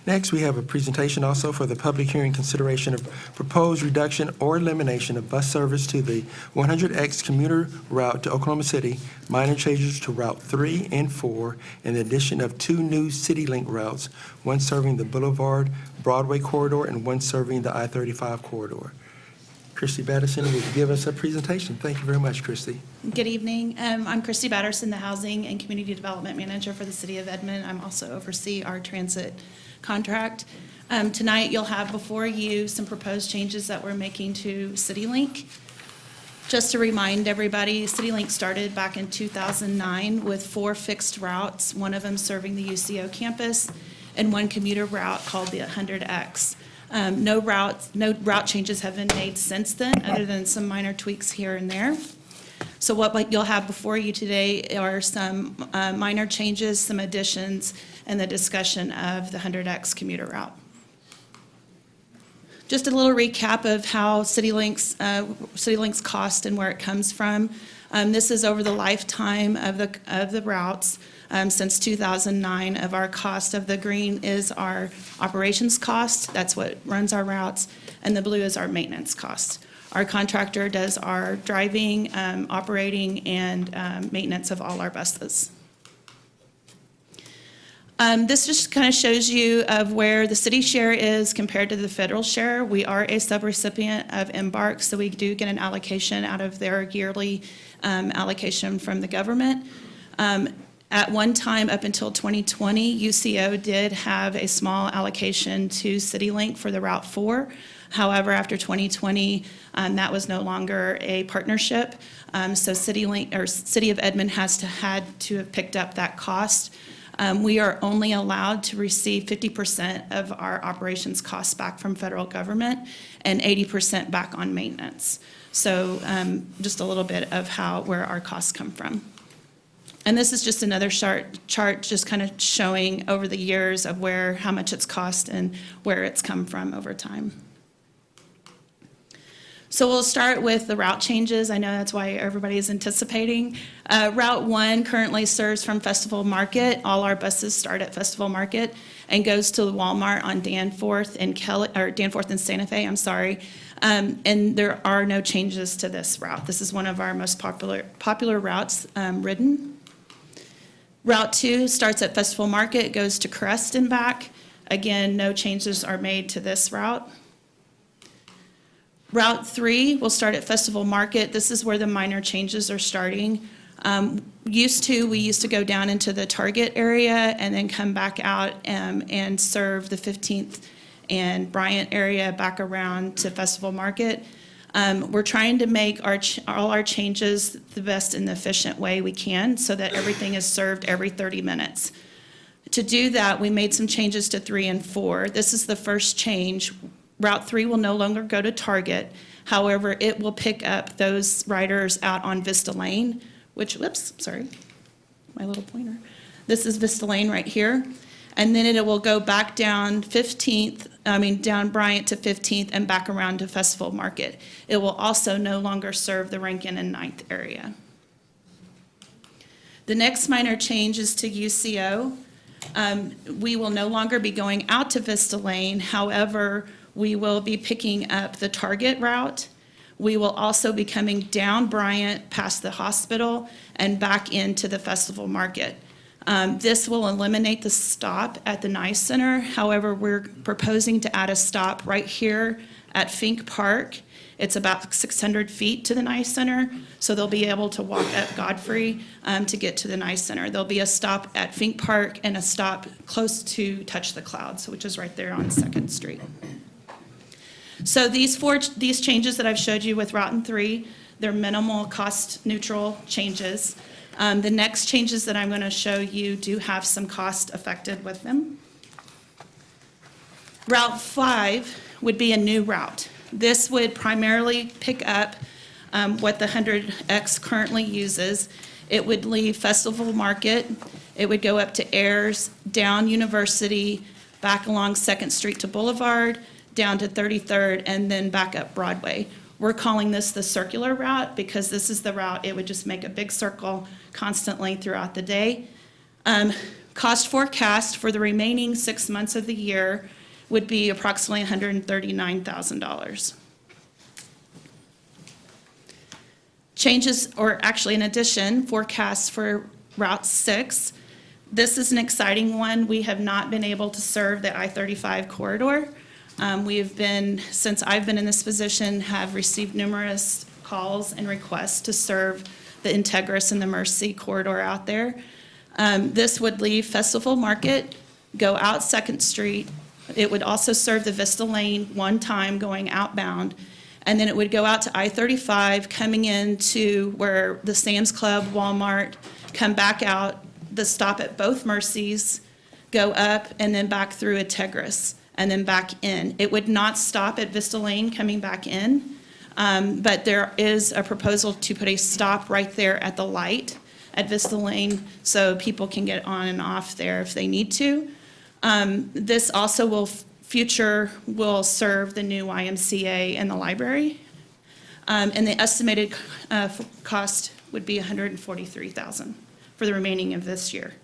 Next, we have a presentation also for the public hearing consideration of proposed reduction or elimination of bus service to the 100X commuter route to Oklahoma City, minor changes to Route 3 and 4, and the addition of 2 new Citylink routes, one serving the Boulevard Broadway Corridor and one serving the I-35 corridor. Christy Batterson will give us a presentation. Thank you very much, Christy. Good evening. I'm Christy Batterson, the Housing and Community Development Manager for the City of Edmond. I'm also oversee our transit contract. Tonight, you'll have before you some proposed changes that we're making to Citylink. Just to remind everybody, Citylink started back in 2009 with 4 fixed routes, one of them serving the UCO campus, and 1 commuter route called the 100X. No route changes have been made since then, other than some minor tweaks here and there. So what you'll have before you today are some minor changes, some additions, and the discussion of the 100X commuter route. Just a little recap of how Citylink's cost and where it comes from. This is over the lifetime of the routes. Since 2009, of our cost of the green is our operations cost. That's what runs our routes. And the blue is our maintenance cost. Our contractor does our driving, operating, and maintenance of all our buses. This just kind of shows you of where the city share is compared to the federal share. We are a subrecipient of Embark, so we do get an allocation out of their yearly allocation from the government. At one time, up until 2020, UCO did have a small allocation to Citylink for the Route 4. However, after 2020, that was no longer a partnership. So Citylink, or City of Edmond, had to have picked up that cost. We are only allowed to receive 50% of our operations costs back from federal government and 80% back on maintenance. So just a little bit of where our costs come from. And this is just another chart just kind of showing over the years of how much it's cost and where it's come from over time. So we'll start with the route changes. I know that's why everybody is anticipating. Route 1 currently serves from Festival Market. All our buses start at Festival Market and goes to the Walmart on Danforth and Danforth and Santa Fe, I'm sorry. And there are no changes to this route. This is one of our most popular routes ridden. Route 2 starts at Festival Market, goes to Crest and back. Again, no changes are made to this route. Route 3 will start at Festival Market. This is where the minor changes are starting. We used to go down into the Target area and then come back out and serve the 15th and Bryant area back around to Festival Market. We're trying to make all our changes the best and efficient way we can so that everything is served every 30 minutes. To do that, we made some changes to 3 and 4. This is the first change. Route 3 will no longer go to Target. However, it will pick up those riders out on Vista Lane, my little pointer. This is Vista Lane right here. And then it will go back down down Bryant to 15th and back around to Festival Market. It will also no longer serve the Rankin and 9th area. The next minor change is to UCO. We will no longer be going out to Vista Lane. However, we will be picking up the Target route. We will also be coming down Bryant past the hospital and back into the Festival Market. This will eliminate the stop at the Nice Center. However, we're proposing to add a stop right here at Fink Park. It's about 600 feet to the Nice Center, so they'll be able to walk up Godfrey to get to the Nice Center. There'll be a stop at Fink Park and a stop close to Touch the Clouds, which is right there on 2nd Street. So these changes that I've showed you with Route 3, they're minimal, cost-neutral changes. The next changes that I'm going to show you do have some cost affected with them. Route 5 would be a new route. This would primarily pick up what the 100X currently uses. It would leave Festival Market. It would go up to Ayers, down University, back along 2nd Street to Boulevard, down to 33rd, and then back up Broadway. We're calling this the circular route because this is the route, it would just make a big circle constantly throughout the day. Cost forecast for the remaining 6 months of the year would be approximately $139,000. Changes, or actually in addition, forecasts for Route 6. This is an exciting one. We have not been able to serve the I-35 corridor. We have been, since I've been in this position, have received numerous calls and requests to serve the Integris and the Mercy corridor out there. This would leave Festival Market, go out 2nd Street. It would also serve the Vista Lane one time going outbound. And then it would go out to I-35, coming into where the Sam's Club, Walmart, come back out, the stop at both Mercies, go up, and then back through Integris, and then back in. It would not stop at Vista Lane coming back in, but there is a proposal to put a stop right there at the light at Vista Lane so people can get on and off there if they need to. This also will serve the new YMCA and the library. And the estimated cost would be $143,000 for the remaining of this year.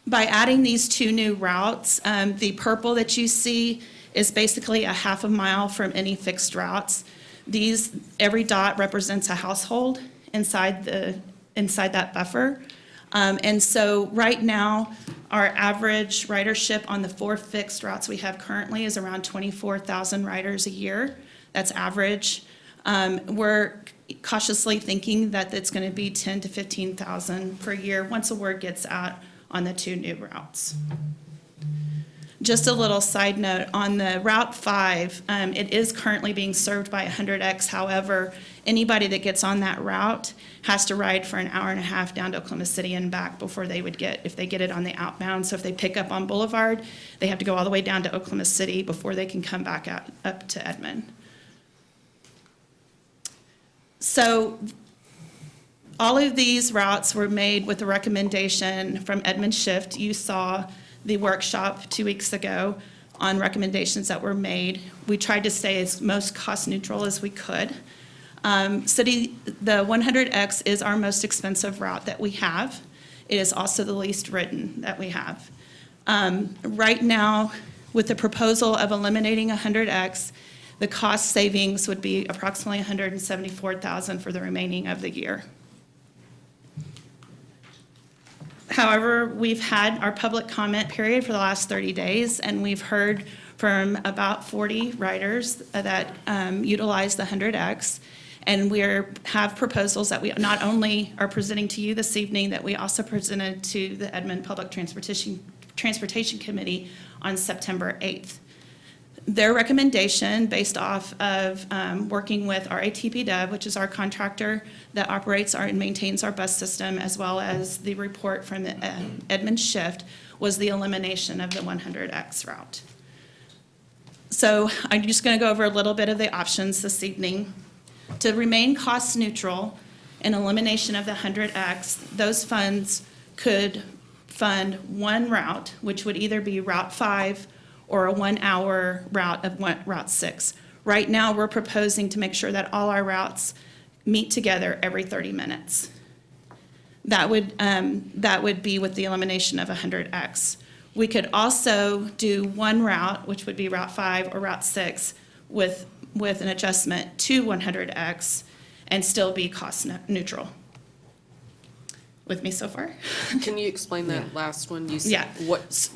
By adding these 2 new routes, the purple that you see is basically a half a mile from any fixed routes. Every dot represents a household inside that buffer. And so right now, our average ridership on the 4 fixed routes we have currently is around 24,000 riders a year. That's average. We're cautiously thinking that it's going to be 10 to 15,000 per year once the word gets out on the 2 new routes. Just a little side note, on the Route 5, it is currently being served by 100X. However, anybody that gets on that route has to ride for an hour and a half down to Oklahoma City and back before they would if they get it on the outbound. So if they pick up on Boulevard, they have to go all the way down to Oklahoma City before they can come back up to Edmond. So all of these routes were made with a recommendation from Edmond Shift. You saw the workshop 2 weeks ago on recommendations that were made. We tried to stay as most cost neutral as we could. The 100X is our most expensive route that we have. It is also the least written that we have. Right now, with the proposal of eliminating 100X, the cost savings would be approximately $174,000 for the remaining of the year. However, we've had our public comment period for the last 30 days, and we've heard from about 40 riders that utilize the 100X. And we have proposals that we not only are presenting to you this evening, that we also presented to the Edmond Public Transportation Committee on September 8th. Their recommendation, based off of working with our ATPW, which is our contractor that operates and maintains our bus system, as well as the report from the Edmond Shift, was the elimination of the 100X route. So I'm just going to go over a little bit of the options this evening. To remain cost neutral and elimination of the 100X, those funds could fund one route, which would either be Route 5 or a 1-hour route of Route 6. Right now, we're proposing to make sure that all our routes meet together every 30 minutes. That would be with the elimination of 100X. We could also do one route, which would be Route 5 or Route 6, with an adjustment to 100X and still be cost neutral. With me so far? Can you explain that last one? You said, Yeah.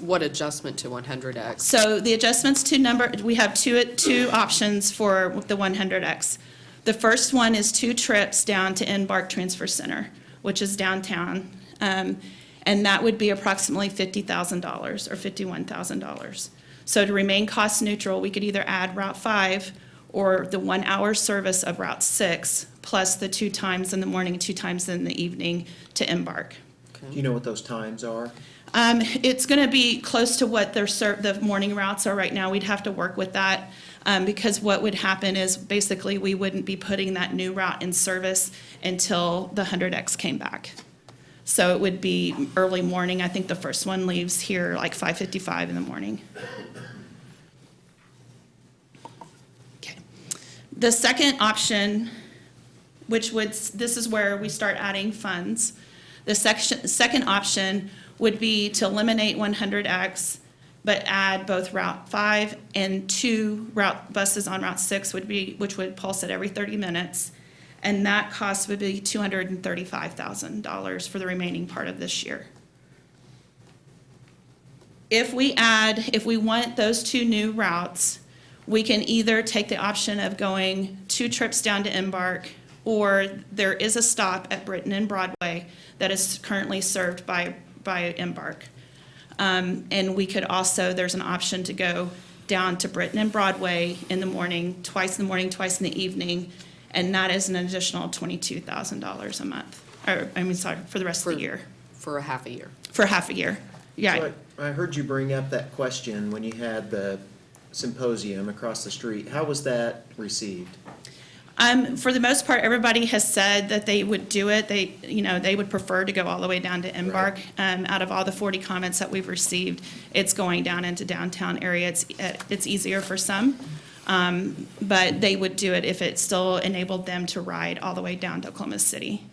What adjustment to 100X? So the adjustments to we have two options for the 100X. The first one is 2 trips down to Embark Transfer Center, which is downtown. And that would be approximately $50,000 or $51,000. So to remain cost neutral, we could either add Route 5 or the 1-hour service of Route 6, plus the 2 times in the morning, 2 times in the evening to Embark. Do you know what those times are? It's going to be close to what the morning routes are right now. We'd have to work with that because what would happen is basically we wouldn't be putting that new route in service until the 100X came back. So it would be early morning. I think the first one leaves here like 5:55 in the morning. Okay. The second option, this is where we start adding funds. The second option would be to eliminate 100X, but add both Route 5 and 2 route buses on Route 6 which would pulse at every 30 minutes. And that cost would be $235,000 for the remaining part of this year. If we want those 2 new routes, we can either take the option of going 2 trips down to Embark, or there is a stop at Britton and Broadway that is currently served by Embark. And we could also, there's an option to go down to Britton and Broadway in the morning, twice in the evening, and that is an additional $22,000 a month, for the rest of the year. For a half a year. For half a year, yeah. So I heard you bring up that question when you had the symposium across the street. How was that received? For the most part, everybody has said that they would do it. They would prefer to go all the way down to Embark. Out of all the 40 comments that we've received, it's going down into downtown area. It's easier for some, but they would do it if it still enabled them to ride all the way down to Oklahoma City.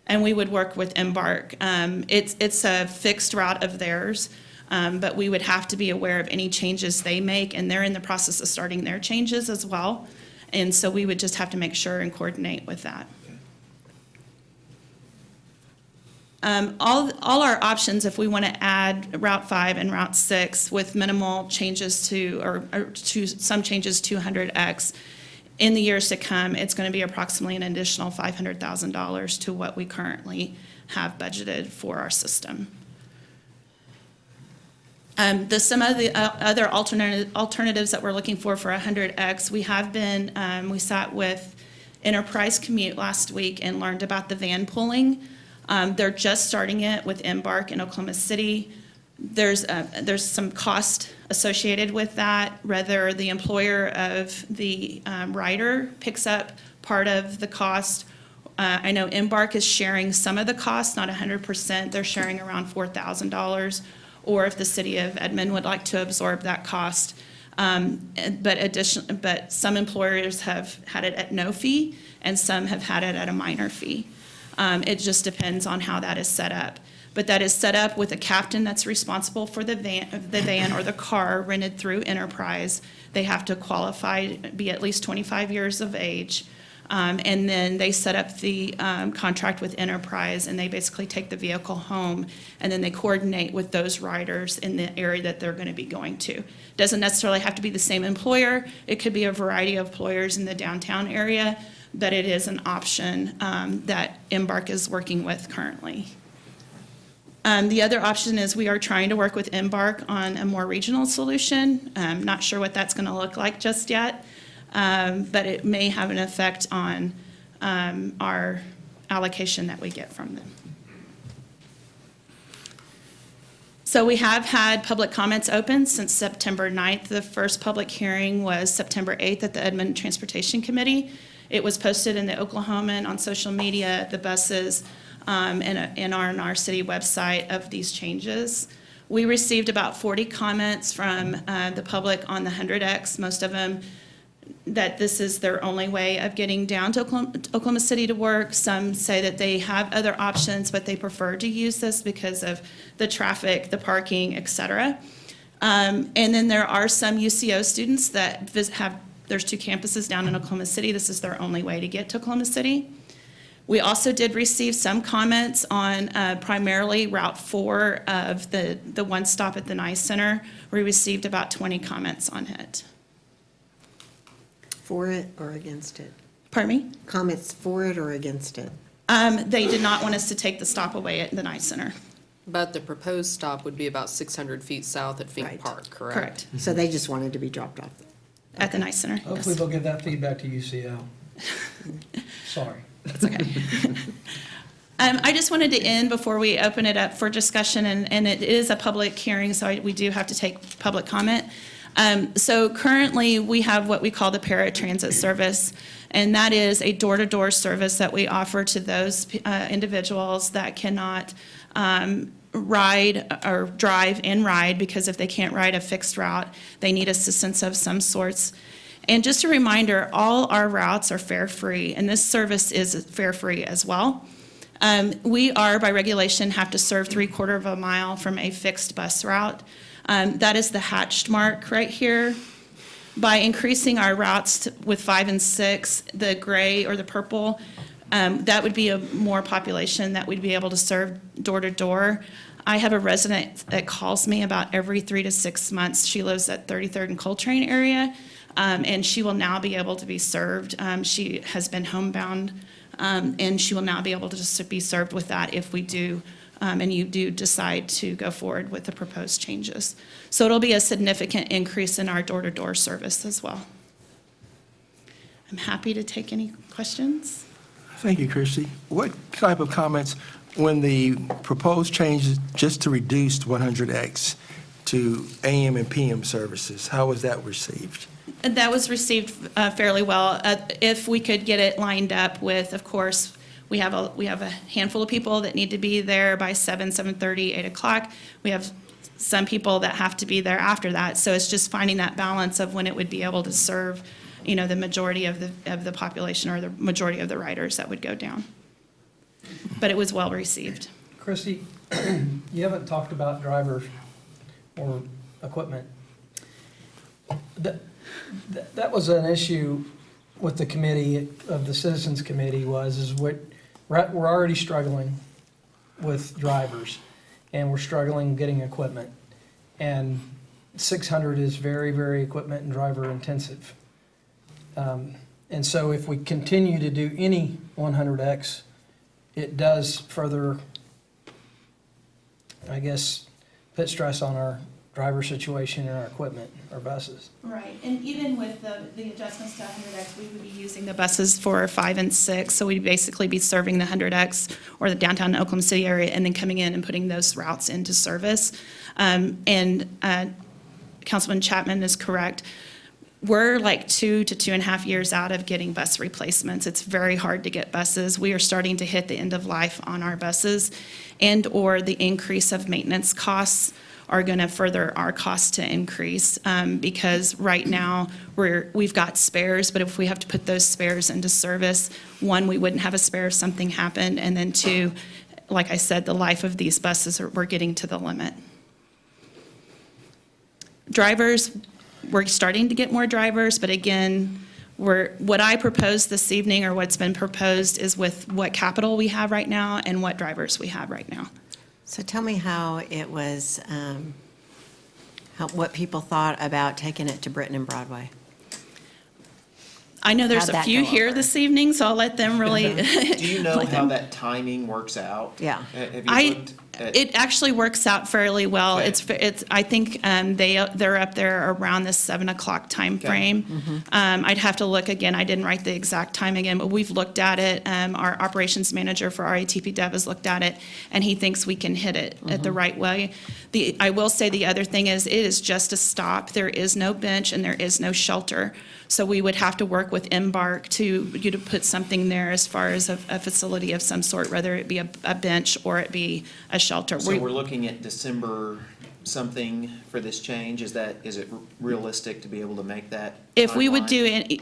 And we would work with Embark. It's a fixed route of theirs, but we would have to be aware of any changes they make, and they're in the process of starting their changes as well. And so we would just have to make sure and coordinate with that. All our options, if we want to add Route 5 and Route 6 with minimal changes or to some changes to 100X, in the years to come, it's going to be approximately an additional $500,000 to what we currently have budgeted for our system. Some of the other alternatives that we're looking for 100X, we sat with Enterprise Commute last week and learned about the van pooling. They're just starting it with Embark in Oklahoma City. There's some cost associated with that, whether the employer of the rider picks up part of the cost. I know Embark is sharing some of the cost, not 100%. They're sharing around $4,000. Or if the city of Edmond would like to absorb that cost. But some employers have had it at no fee, and some have had it at a minor fee. It just depends on how that is set up. But that is set up with a captain that's responsible for the van or the car rented through Enterprise. They have to qualify, be at least 25 years of age. And then they set up the contract with Enterprise, and they basically take the vehicle home, and then they coordinate with those riders in the area that they're going to be going to. Doesn't necessarily have to be the same employer. It could be a variety of employers in the downtown area, but it is an option that Embark is working with currently. The other option is we are trying to work with Embark on a more regional solution. I'm not sure what that's going to look like just yet. But it may have an effect on our allocation that we get from them. So we have had public comments open since September 9th. The first public hearing was September 8th at the Edmond Transportation Committee. It was posted in the Oklahoman on social media, the buses, and on our city website of these changes. We received about 40 comments from the public on the 100X, most of them that this is their only way of getting down to Oklahoma City to work. Some say that they have other options, but they prefer to use this because of the traffic, the parking, et cetera. And then there are some UCO students that there's 2 campuses down in Oklahoma City. This is their only way to get to Oklahoma City. We also did receive some comments on primarily Route 4 of the one stop at the NICE Center. We received about 20 comments on it. For it or against it? Pardon me? Comments for it or against it? They did not want us to take the stop away at the NICE Center. But the proposed stop would be about 600 feet south at Fink Right. Park, correct? Correct. So they just wanted to be dropped off. At the NICE Center, Hopefully yes. they'll give that feedback to UCL. Sorry. That's okay. I just wanted to end before we open it up for discussion, and it is a public hearing, so we do have to take public comment. So currently, we have what we call the Paratransit Service, and that is a door-to-door service that we offer to those individuals that cannot ride or drive and ride, because if they can't ride a fixed route, they need assistance of some sorts. And just a reminder, all our routes are fare-free, and this service is fare-free as well. We are, by regulation, have to serve 3/4 of a mile from a fixed bus route. That is the hatched mark right here. By increasing our routes with 5 and 6, the gray or the purple, that would be a more population that we'd be able to serve door to door. I have a resident that calls me about every 3 to 6 months. She lives at 33rd and Coltrane area, and she will now be able to be served. She has been homebound, and she will now be able to just be served with that if we do, and you do decide to go forward with the proposed changes. So it'll be a significant increase in our door-to-door service as well. I'm happy to take any questions. Thank you, Christie. What type of comments, when the proposed changes just to reduce 100X to AM and PM services, how was that received? And that was received fairly well. If we could get it lined up with, of course, we have a handful of people that need to be there by 7:30, 8 o'clock. We have some people that have to be there after that. So it's just finding that balance of when it would be able to serve, the majority of the population or the majority of the riders that would go down. But it was well received. Christie, you haven't talked about drivers or equipment. That was an issue with the committee, of the Citizens Committee, we're already struggling with drivers, and we're struggling getting equipment. And 600 is very, very equipment and driver intensive. And so if we continue to do any 100X, it does further, I guess, put stress on our driver situation and our equipment, our buses. Right, and even with the adjustments to 100X, we would be using the buses for 5 and 6, so we'd basically be serving the 100X or the downtown Oklahoma City area and then coming in and putting those routes into service. And Councilman Chapman is correct. We're like 2 to 2.5 years out of getting bus replacements. It's very hard to get buses. We are starting to hit the end of life on our buses, and/or the increase of maintenance costs are going to further our costs to increase, because right now we've got spares, but if we have to put those spares into service, one, we wouldn't have a spare if something happened, and then two, like I said, the life of these buses, we're getting to the limit. Drivers, we're starting to get more drivers, but again, what I proposed this evening, or what's been proposed, is with what capital we have right now and what drivers we have right now. So tell me how it was, what people thought about taking it to Britton and Broadway. I know there's How'd a that few go here over? this evening, so I'll let them really. Do you know let how them- that timing works out? Yeah. Have you I, looked at? it actually works out fairly well. Okay. It's, I think they're up there around the 7 o'clock time frame. I'd have to look again. I didn't write the exact time again, but we've looked at it. Our operations manager for RATP Dev has looked at it, and he thinks we can hit it at the right way. I will say the other thing is, it is just a stop. There is no bench and there is no shelter. So we would have to work with Embark to put something there as far as a facility of some sort, whether it be a bench or it be a shelter. So we're looking at December something for this change? Is it realistic to be able to make that If we would timeline? do it,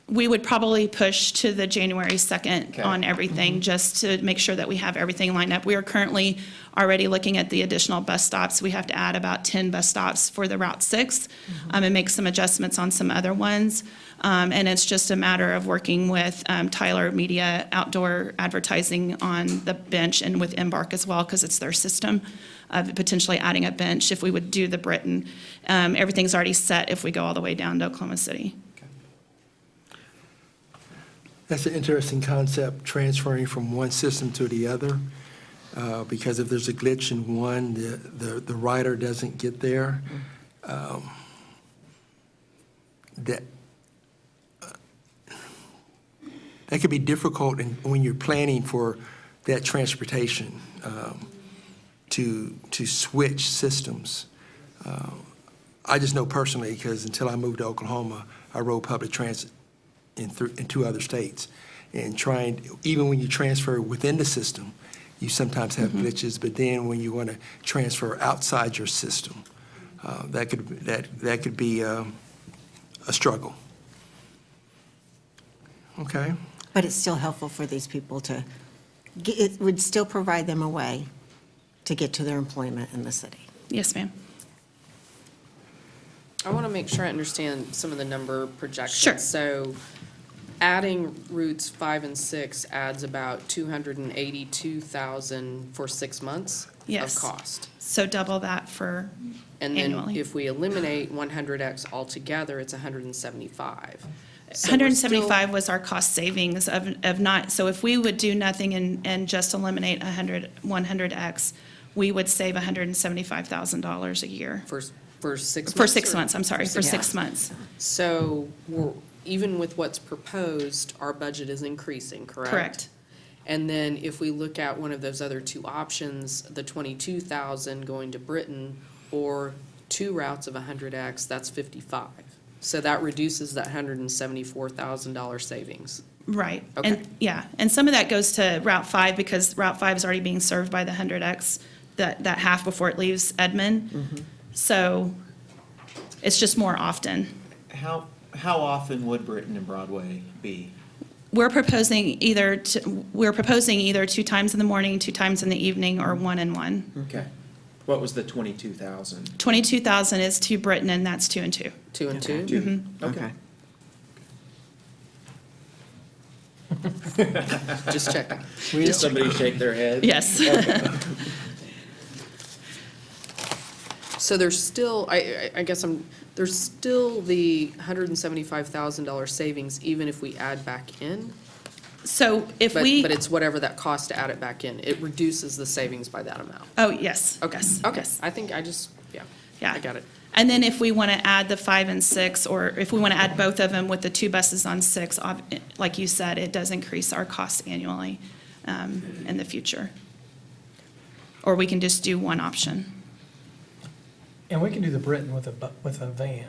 we would probably push to the January 2nd Okay. on everything, just to make sure that we have everything lined up. We are currently already looking at the additional bus stops. We have to add about 10 bus stops for the Route 6 and make some adjustments on some other ones. And it's just a matter of working with Tyler Media Outdoor Advertising on the bench, and with Embark as well, because it's their system of potentially adding a bench if we would do the Britton. Everything's already set if we go all the way down to Oklahoma City. That's an interesting concept, transferring from one system to the other, because if there's a glitch in one, the rider doesn't get there. That could be difficult when you're planning for that transportation, to switch systems. I just know personally, because until I moved to Oklahoma, I rode public transit in 2 other states. And even when you transfer within the system, you sometimes have glitches, but then when you want to transfer outside your system, that could be a struggle. Okay? But it's still helpful for these people to it would still provide them a way to get to their employment in the city. Yes, ma'am. I want to make sure I understand some of the number projections. Sure. So adding routes 5 and 6 adds about 282,000 for 6 months Yes. of cost. So double that for And then annually. if we eliminate 100X altogether, it's 175. So we're 175 was our cost savings of not, so if we would do nothing and just eliminate 100X, we would save $175,000 a year. For 6 months? For 6 or- months, I'm sorry, for 6 months. So even with what's proposed, our budget is increasing, correct? Correct. And then if we look at one of those other two options, the 22,000 going to Britain or 2 routes of 100X, that's 55. So that reduces that $174,000 savings. Right. Okay. And, yeah, and some of that goes to Route 5 because Route 5 is already being served by the 100X, that half before it leaves Edmond. So it's just more often. How often would Britain and Broadway be? We're proposing either 2 times in the morning, 2 times in the evening, or 1 and 1. Okay. What was the 22,000? 22,000 is to Britain, and that's 2 and 2. 2 and 2? Okay. Just checking. Did somebody shake their head? Yes. So there's still, I guess there's still the $175,000 savings even if we add back in? So if But we, it's whatever that costs to add it back in. It reduces the savings by that amount. oh, yes, Okay, yes, okay. yes. I think I just, yeah, Yeah. I got it. And then if we want to add the 5 and 6, or if we want to add both of them with the 2 buses on 6, like you said, it does increase our costs annually in the future. Or we can just do one option. And we can do the Britain with a van.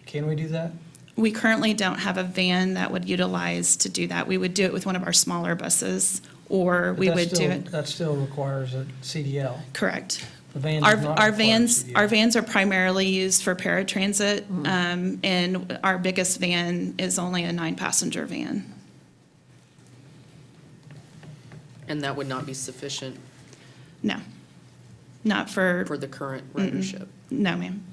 Can we do that? We currently don't have a van that would utilize to do that. We would do it with one of our smaller buses, or But we that would do still- it, That still requires a CDL. correct. The van Our does not our require a vans, CDL. our vans are primarily used for paratransit, and our biggest van is only a 9-passenger van. And that would not be sufficient No, not for, for the current ridership? no, ma'am.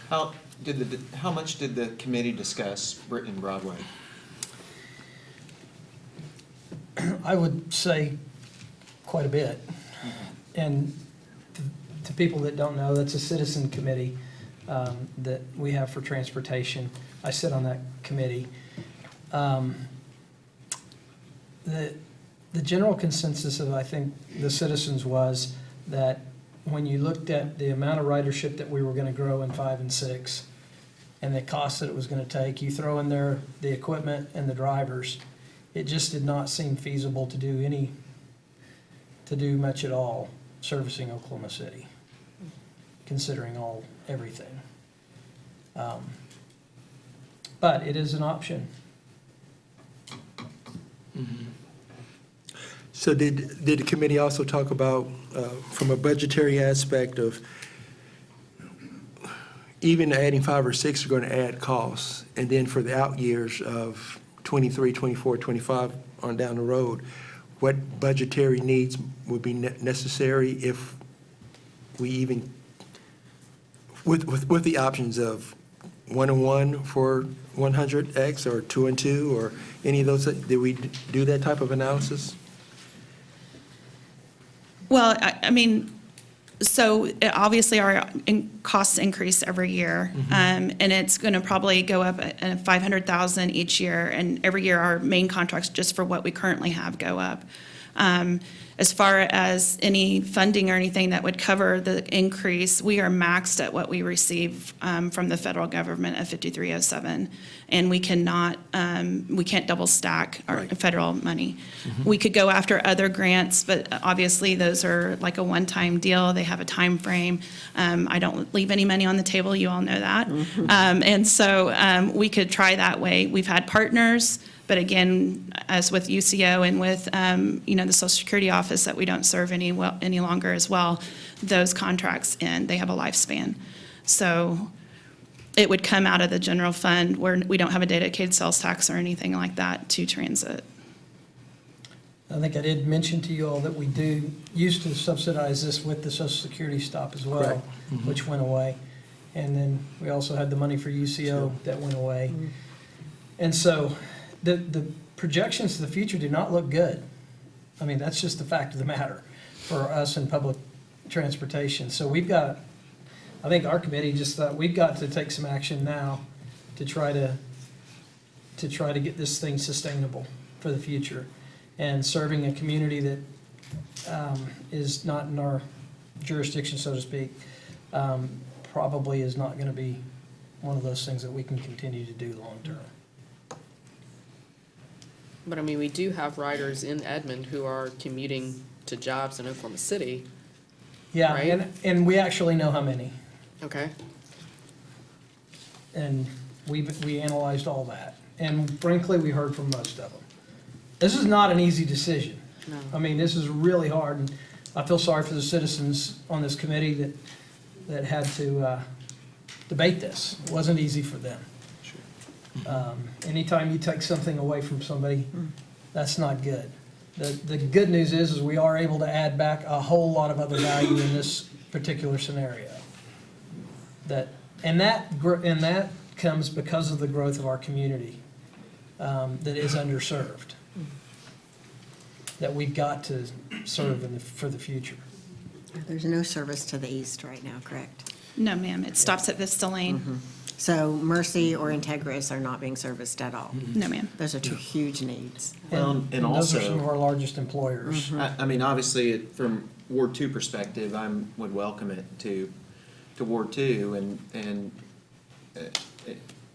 How much did the committee discuss Britain and Broadway? I would say quite a bit. And to people that don't know, that's a citizen committee that we have for transportation. I sit on that committee. The general consensus of, I think, the citizens was that when you looked at the amount of ridership that we were going to grow in 5 and 6 and the cost that it was going to take, you throw in there the equipment and the drivers, it just did not seem feasible to do much at all servicing Oklahoma City, considering everything. But it is an option. So did the committee also talk about, from a budgetary aspect of, even adding 5 or 6 are going to add costs, and then for the out years of 23, 24, 25 on down the road, what budgetary needs would be necessary if we even, with the options of 1 and 1 for 100X or 2 and 2, or any of those, did we do that type of analysis? Well, I mean, so obviously our costs increase every year, and it's going to probably go up at 500,000 each year, and every year our main contracts just for what we currently have go up. As far as any funding or anything that would cover the increase, we are maxed at what we receive from the federal government at 5307, and we can't double stack our Right. federal money. We could go after other grants, but obviously those are like a one-time deal. They have a time frame. I don't leave any money on the table. You all know that. And so we could try that way. We've had partners. But again, as with UCO and with, the Social Security office that we don't serve any longer as well, those contracts end, they have a lifespan. So it would come out of the general fund where we don't have a dedicated sales tax or anything like that to transit. I think I did mention to you all that we used to subsidize this with the Social Security stop as well, Correct. which went away. And then we also had the money for UCO that went away. And so the projections to the future do not look good. I mean, that's just the fact of the matter for us in public transportation. So I think our committee just thought we've got to take some action now to try to get this thing sustainable for the future. And serving a community that is not in our jurisdiction, so to speak, probably is not going to be one of those things that we can continue to do long-term. But I mean, we do have riders in Edmond who are commuting to jobs in Oklahoma City. Yeah, Right. and we actually know how many, Okay. and we analyzed all that. And frankly, we heard from most of them. This is not an easy decision. No. I mean, this is really hard, and I feel sorry for the citizens on this committee that had to debate this. It wasn't easy for them. Anytime you take something away from somebody, that's not good. The good news is we are able to add back a whole lot of other value in this particular scenario. And that comes because of the growth of our community that is underserved, that we've got to serve for the future. There's no service to the east right now, correct? No, ma'am, it stops at Vista Lane. So Mercy or Integris are not being serviced at all. No, ma'am. Those are two huge needs. Well, and those are some also- of our largest employers. I mean, obviously, from Ward Two perspective, would welcome it to Ward Two and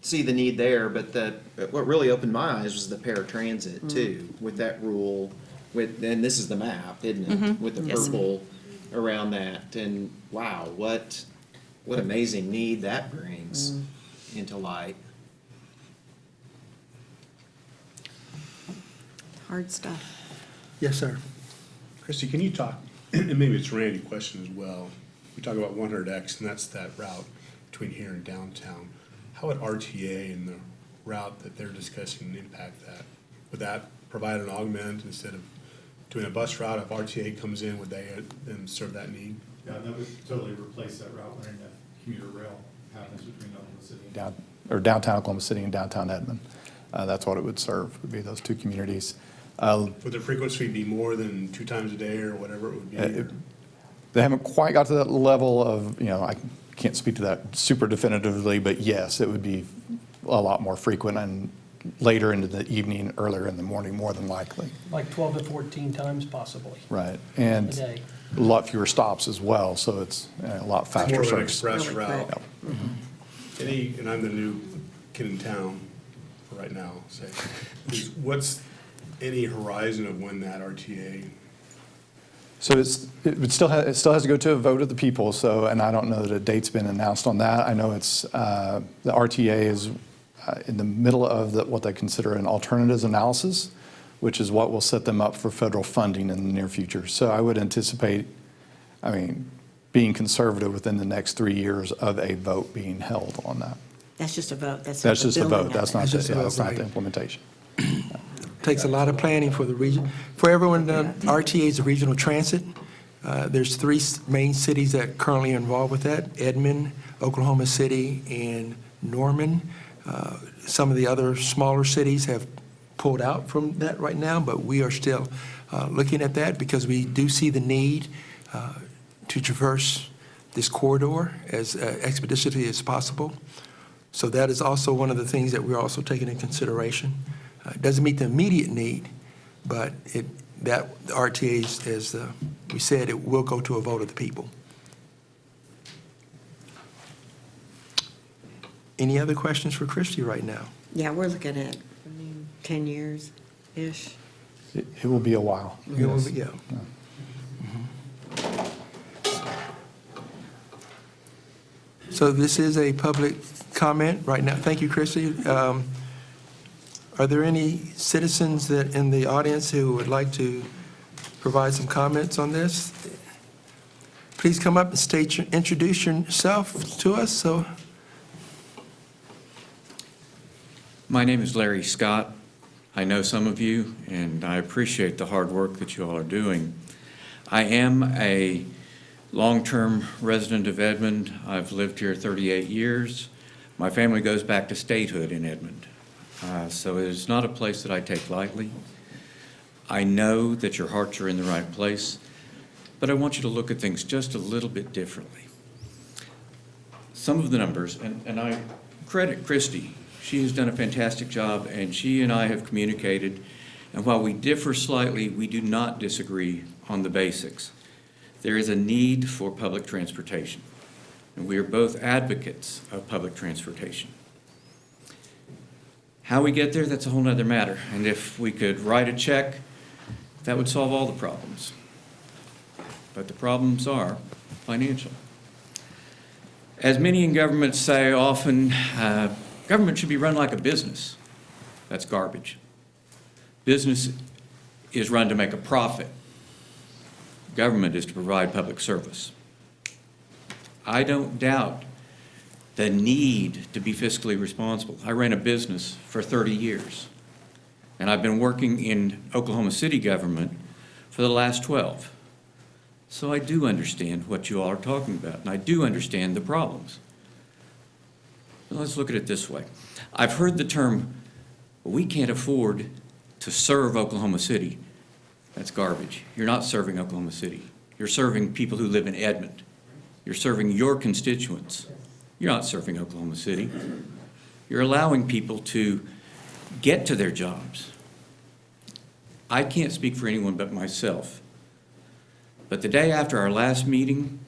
see the need there, but what really opened my eyes was the paratransit too, with that rule, and this is the map, isn't it? With the Yes. purple around that, and wow, what amazing need that brings into light. Hard stuff. Yes, sir. Christy, can you talk, and maybe it's a Randy question as well. We talk about 100X, and that's that route between here and downtown. How would RTA and the route that they're discussing impact that? Would that provide an augment instead of doing a bus route? If RTA comes in, would they then serve that need? Yeah, that would totally replace that route when that commuter rail happens between Oklahoma City and Downtown Oklahoma City and downtown Edmond. That's what it would serve, would be those two communities. Would the frequency be more than 2 times a day or whatever it would be? or- They haven't quite got to that level of, I can't speak to that super definitively, but yes, it would be a lot more frequent and later into the evening, earlier in the morning, more than likely. Like 12 to 14 times possibly Right. a And day. a lot fewer stops as well, so it's a lot It's faster more of an service. express Really route. quick. And I'm the new kid in town for right now, say, what's any horizon of when that RTA? So it still has to go to a vote of the people, so, and I don't know that a date's been announced on that. I know it's, the RTA is in the middle of what they consider an alternatives analysis, which is what will set them up for federal funding in the near future. So I would anticipate, being conservative within the next 3 years of a vote being held on that. That's just a vote. That's not That's the just a building vote, of that's it. not, That's just a vote, that's not right. the implementation. Takes a lot of planning for the region. For everyone, RTA is a regional transit. There's 3 main cities that currently are involved with that: Edmond, Oklahoma City, and Norman. Some of the other smaller cities have pulled out from that right now, but we are still looking at that because we do see the need to traverse this corridor as expeditiously as possible. So that is also one of the things that we're also taking into consideration. It doesn't meet the immediate need, but that RTA, as we said, it will go to a vote of the people. Any other questions for Christy right now? Yeah, we're looking at 10 years-ish. It will be a while. Yeah. So this is a public comment right now. Thank you, Christy. Are there any citizens that in the audience who would like to provide some comments on this? Please come up and introduce yourself to us. So My name is Larry Scott. I know some of you, and I appreciate the hard work that you all are doing. I am a long-term resident of Edmond. I've lived here 38 years. My family goes back to statehood in Edmond. So it is not a place that I take lightly. I know that your hearts are in the right place, but I want you to look at things just a little bit differently. Some of the numbers, and I credit Christy. She has done a fantastic job, and she and I have communicated, and while we differ slightly, we do not disagree on the basics. There is a need for public transportation, and we are both advocates of public transportation. How we get there, that's a whole other matter, and if we could write a check, that would solve all the problems. But the problems are financial. As many in government say often, government should be run like a business. That's garbage. Business is run to make a profit. Government is to provide public service. I don't doubt the need to be fiscally responsible. I ran a business for 30 years, and I've been working in Oklahoma City government for the last 12. So I do understand what you all are talking about, and I do understand the problems. Well, let's look at it this way. I've heard the term, we can't afford to serve Oklahoma City. That's garbage. You're not serving Oklahoma City. You're serving people who live in Edmond. You're serving your constituents. You're not serving Oklahoma City. You're allowing people to get to their jobs. I can't speak for anyone but myself. But the day after our last meeting,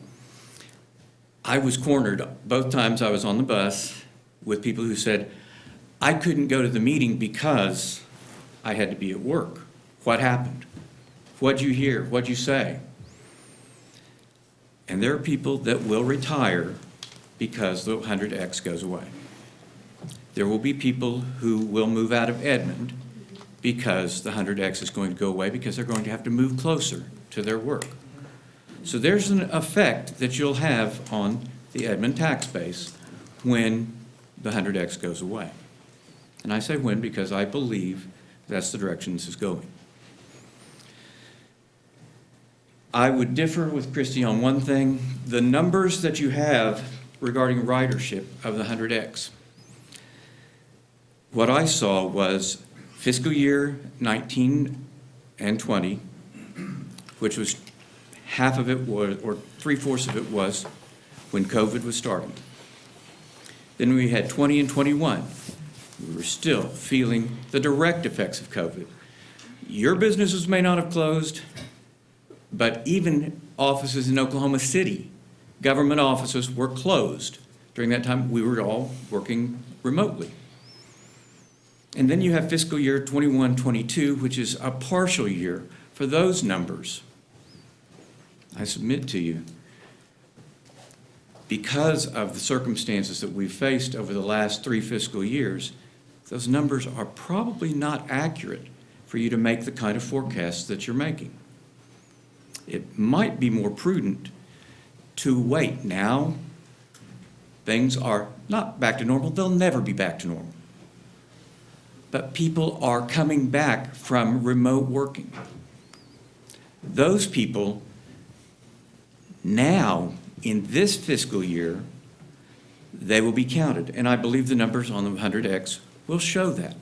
I was cornered both times I was on the bus with people who said, I couldn't go to the meeting because I had to be at work. What happened? What'd you hear? What'd you say? And there are people that will retire because the 100X goes away. There will be people who will move out of Edmond because the 100X is going to go away because they're going to have to move closer to their work. So there's an effect that you'll have on the Edmond tax base when the 100X goes away. And I say when because I believe that's the direction this is going. I would differ with Christy on one thing. The numbers that you have regarding ridership of the 100X, what I saw was fiscal year 19 and 20, which was half of it was, or 3/4 of it was when COVID was starting. Then we had 20 and 21. We were still feeling the direct effects of COVID. Your businesses may not have closed, but even offices in Oklahoma City, government offices were closed. During that time, we were all working remotely. And then you have fiscal year 21-22, which is a partial year for those numbers. I submit to you, because of the circumstances that we've faced over the last 3 fiscal years, those numbers are probably not accurate for you to make the kind of forecasts that you're making. It might be more prudent to wait. Now, things are not back to normal. They'll never be back to normal. But people are coming back from remote working. Those people now, in this fiscal year, they will be counted. And I believe the numbers on the 100X will show that.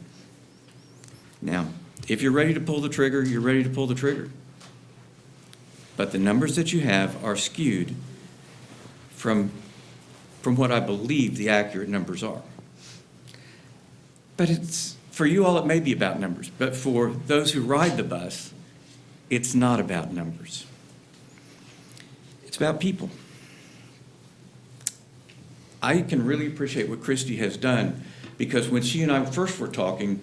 Now, if you're ready to pull the trigger, you're ready to pull the trigger. But the numbers that you have are skewed from what I believe the accurate numbers are. But it's, for you all, it may be about numbers, but for those who ride the bus, it's not about numbers. It's about people. I can really appreciate what Christy has done, because when she and I first were talking,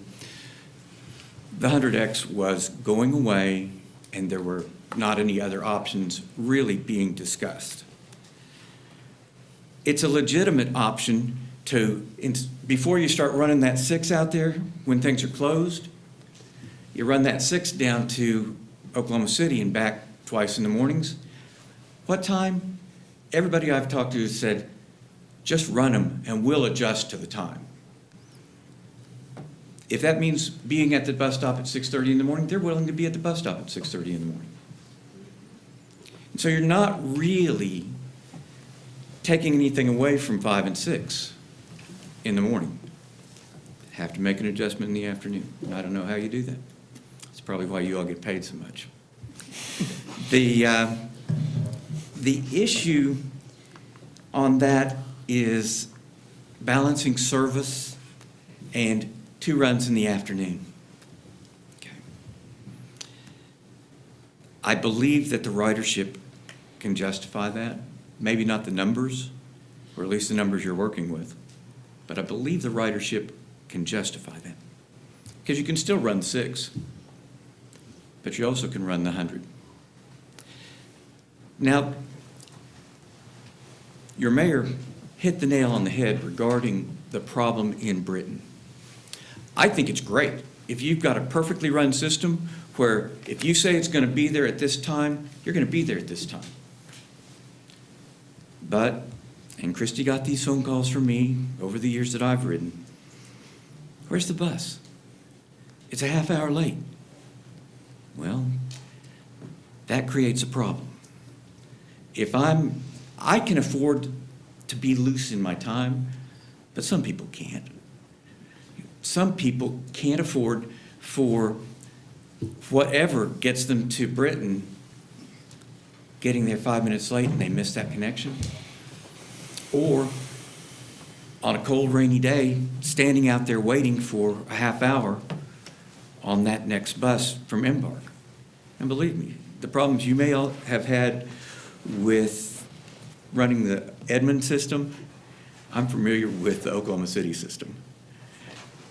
the 100X was going away and there were not any other options really being discussed. It's a legitimate option to, before you start running that 6 out there when things are closed, you run that 6 down to Oklahoma City and back twice in the mornings. What time? Everybody I've talked to has said, just run them and we'll adjust to the time. if that means being at the bus stop at 6:30 in the morning, they're willing to be at the bus stop at 6:30 in the morning. And so you're not really taking anything away from 5 and 6 in the morning. Have to make an adjustment in the afternoon. I don't know how you do that. It's probably why you all get paid so much. The issue on that is balancing service and 2 runs in the afternoon. Okay. I believe that the ridership can justify that. Maybe not the numbers, or at least the numbers you're working with, but I believe the ridership can justify that. Because you can still run 6, but you also can run the 100. Now, your mayor hit the nail on the head regarding the problem in Britain. I think it's great if you've got a perfectly run system where if you say it's going to be there at this time, you're going to be there at this time. But, and Christy got these phone calls from me over the years that I've ridden, where's the bus? It's a half hour late. Well, that creates a problem. If I can afford to be loose in my time, but some people can't. Some people can't afford for whatever gets them to Britain, getting there 5 minutes late and they miss that connection. Or on a cold, rainy day, standing out there waiting for a half hour on that next bus from Embark. And believe me, the problems you may all have had with running the Edmond system, I'm familiar with the Oklahoma City system.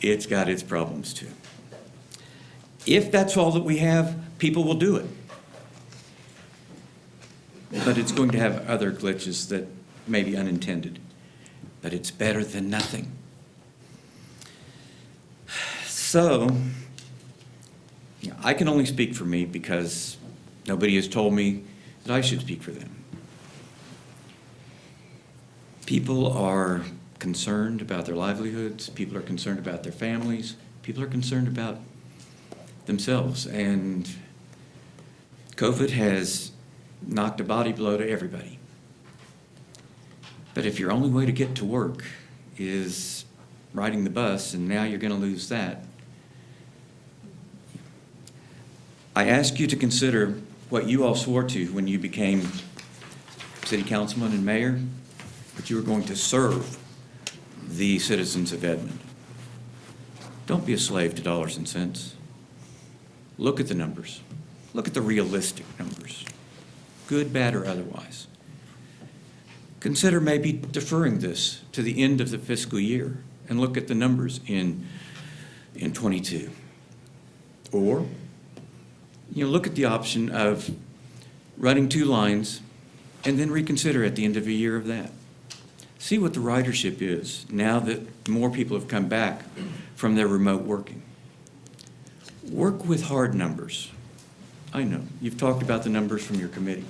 It's got its problems too. If that's all that we have, people will do it. But it's going to have other glitches that may be unintended. But it's better than nothing. So, I can only speak for me because nobody has told me that I should speak for them. People are concerned about their livelihoods. People are concerned about their families. People are concerned about themselves. And COVID has knocked a body blow to everybody. But if your only way to get to work is riding the bus, and now you're going to lose that, I ask you to consider what you all swore to when you became city councilman and mayor, that you were going to serve the citizens of Edmond. Don't be a slave to dollars and cents. Look at the numbers. Look at the realistic numbers, good, bad, or otherwise. Consider maybe deferring this to the end of the fiscal year and look at the numbers in 22. Or, look at the option of running 2 lines and then reconsider at the end of a year of that. See what the ridership is now that more people have come back from their remote working. Work with hard numbers. I know, you've talked about the numbers from your committee.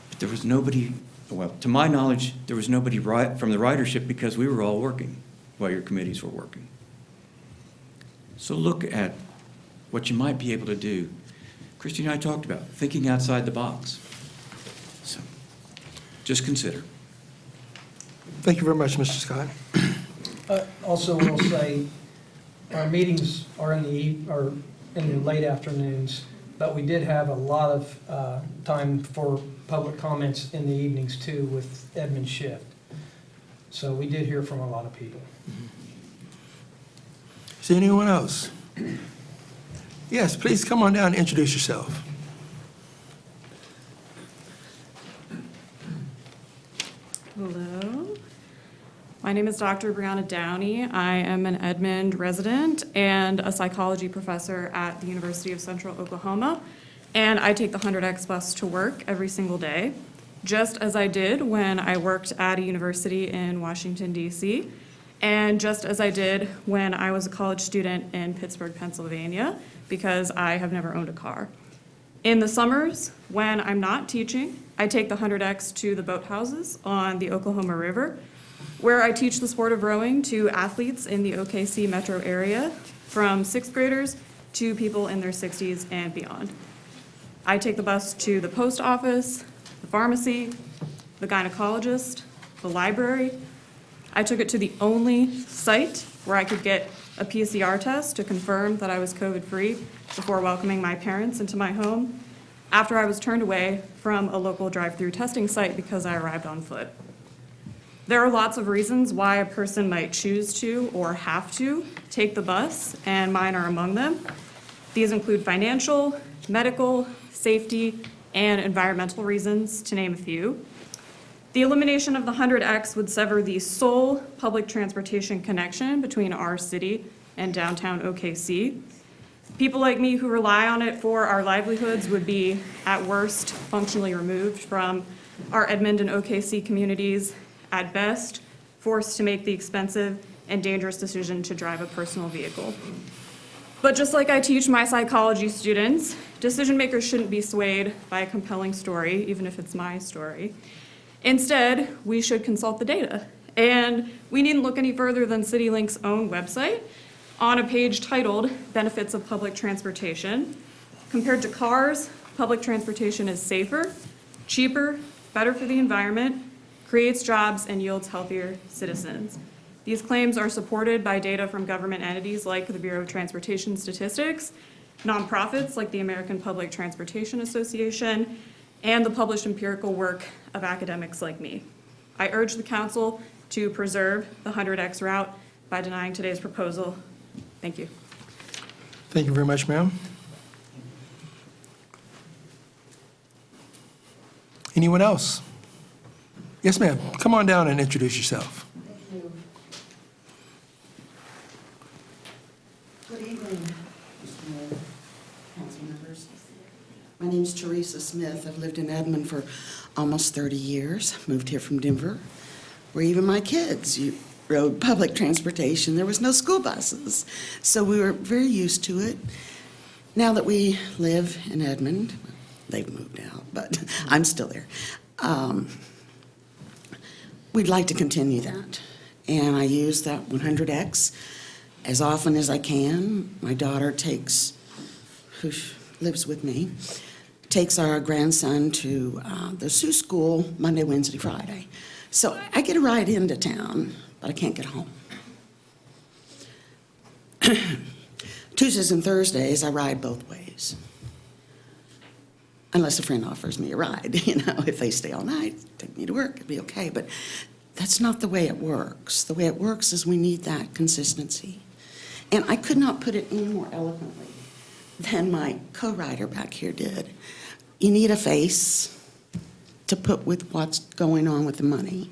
But there was nobody, well, to my knowledge, there was nobody from the ridership because we were all working while your committees were working. So look at what you might be able to do. Christy and I talked about thinking outside the box. So just consider. Thank you very much, Mr. Scott. Also will say, our meetings are in the late afternoons, but we did have a lot of time for public comments in the evenings too with Edmond shift. So we did hear from a lot of people. Is there anyone else? Yes, please come on down and introduce yourself. Hello. My name is Dr. Brianna Downey. I am an Edmond resident and a psychology professor at the University of Central Oklahoma. And I take the 100X bus to work every single day, just as I did when I worked at a university in Washington, D.C., and just as I did when I was a college student in Pittsburgh, Pennsylvania, because I have never owned a car. In the summers, when I'm not teaching, I take the 100X to the boathouses on the Oklahoma River, where I teach the sport of rowing to athletes in the OKC metro area, from 6th graders to people in their 60s and beyond. I take the bus to the post office, the pharmacy, the gynecologist, the library. I took it to the only site where I could get a PCR test to confirm that I was COVID-free before welcoming my parents into my home, after I was turned away from a local drive-through testing site because I arrived on foot. There are lots of reasons why a person might choose to or have to take the bus, and mine are among them. These include financial, medical, safety, and environmental reasons, to name a few. The elimination of the 100X would sever the sole public transportation connection between our city and downtown OKC. People like me who rely on it for our livelihoods would be, at worst, functionally removed from our Edmond and OKC communities, at best, forced to make the expensive and dangerous decision to drive a personal vehicle. But just like I teach my psychology students, decision makers shouldn't be swayed by a compelling story, even if it's my story. Instead, we should consult the data. And we needn't look any further than Citylink's own website on a page titled Benefits of Public Transportation. Compared to cars, public transportation is safer, cheaper, better for the environment, creates jobs, and yields healthier citizens. These claims are supported by data from government entities like the Bureau of Transportation Statistics, nonprofits like the American Public Transportation Association, and the published empirical work of academics like me. I urge the council to preserve the 100X route by denying today's proposal. Thank you. Thank you very much, ma'am. Anyone else? Yes, ma'am. Come on down and introduce yourself. Thank you. Good evening, Mr. Mayor, council members. My name's Teresa Smith. I've lived in Edmond for almost 30 years. Moved here from Denver, where even my kids rode public transportation. There was no school buses, so we were very used to it. Now that we live in Edmond, they've moved out, but I'm still there. We'd like to continue that, and I use that 100X as often as I can. My daughter who lives with me, takes our grandson to the Sioux School Monday, Wednesday, Friday. So I get a ride into town, but I can't get home. Tuesdays and Thursdays, I ride both ways. Unless a friend offers me a ride, if they stay all night, take me to work, it'd be okay. But that's not the way it works. The way it works is we need that consistency. And I could not put it any more eloquently than my co-writer back here did. You need a face to put with what's going on with the money.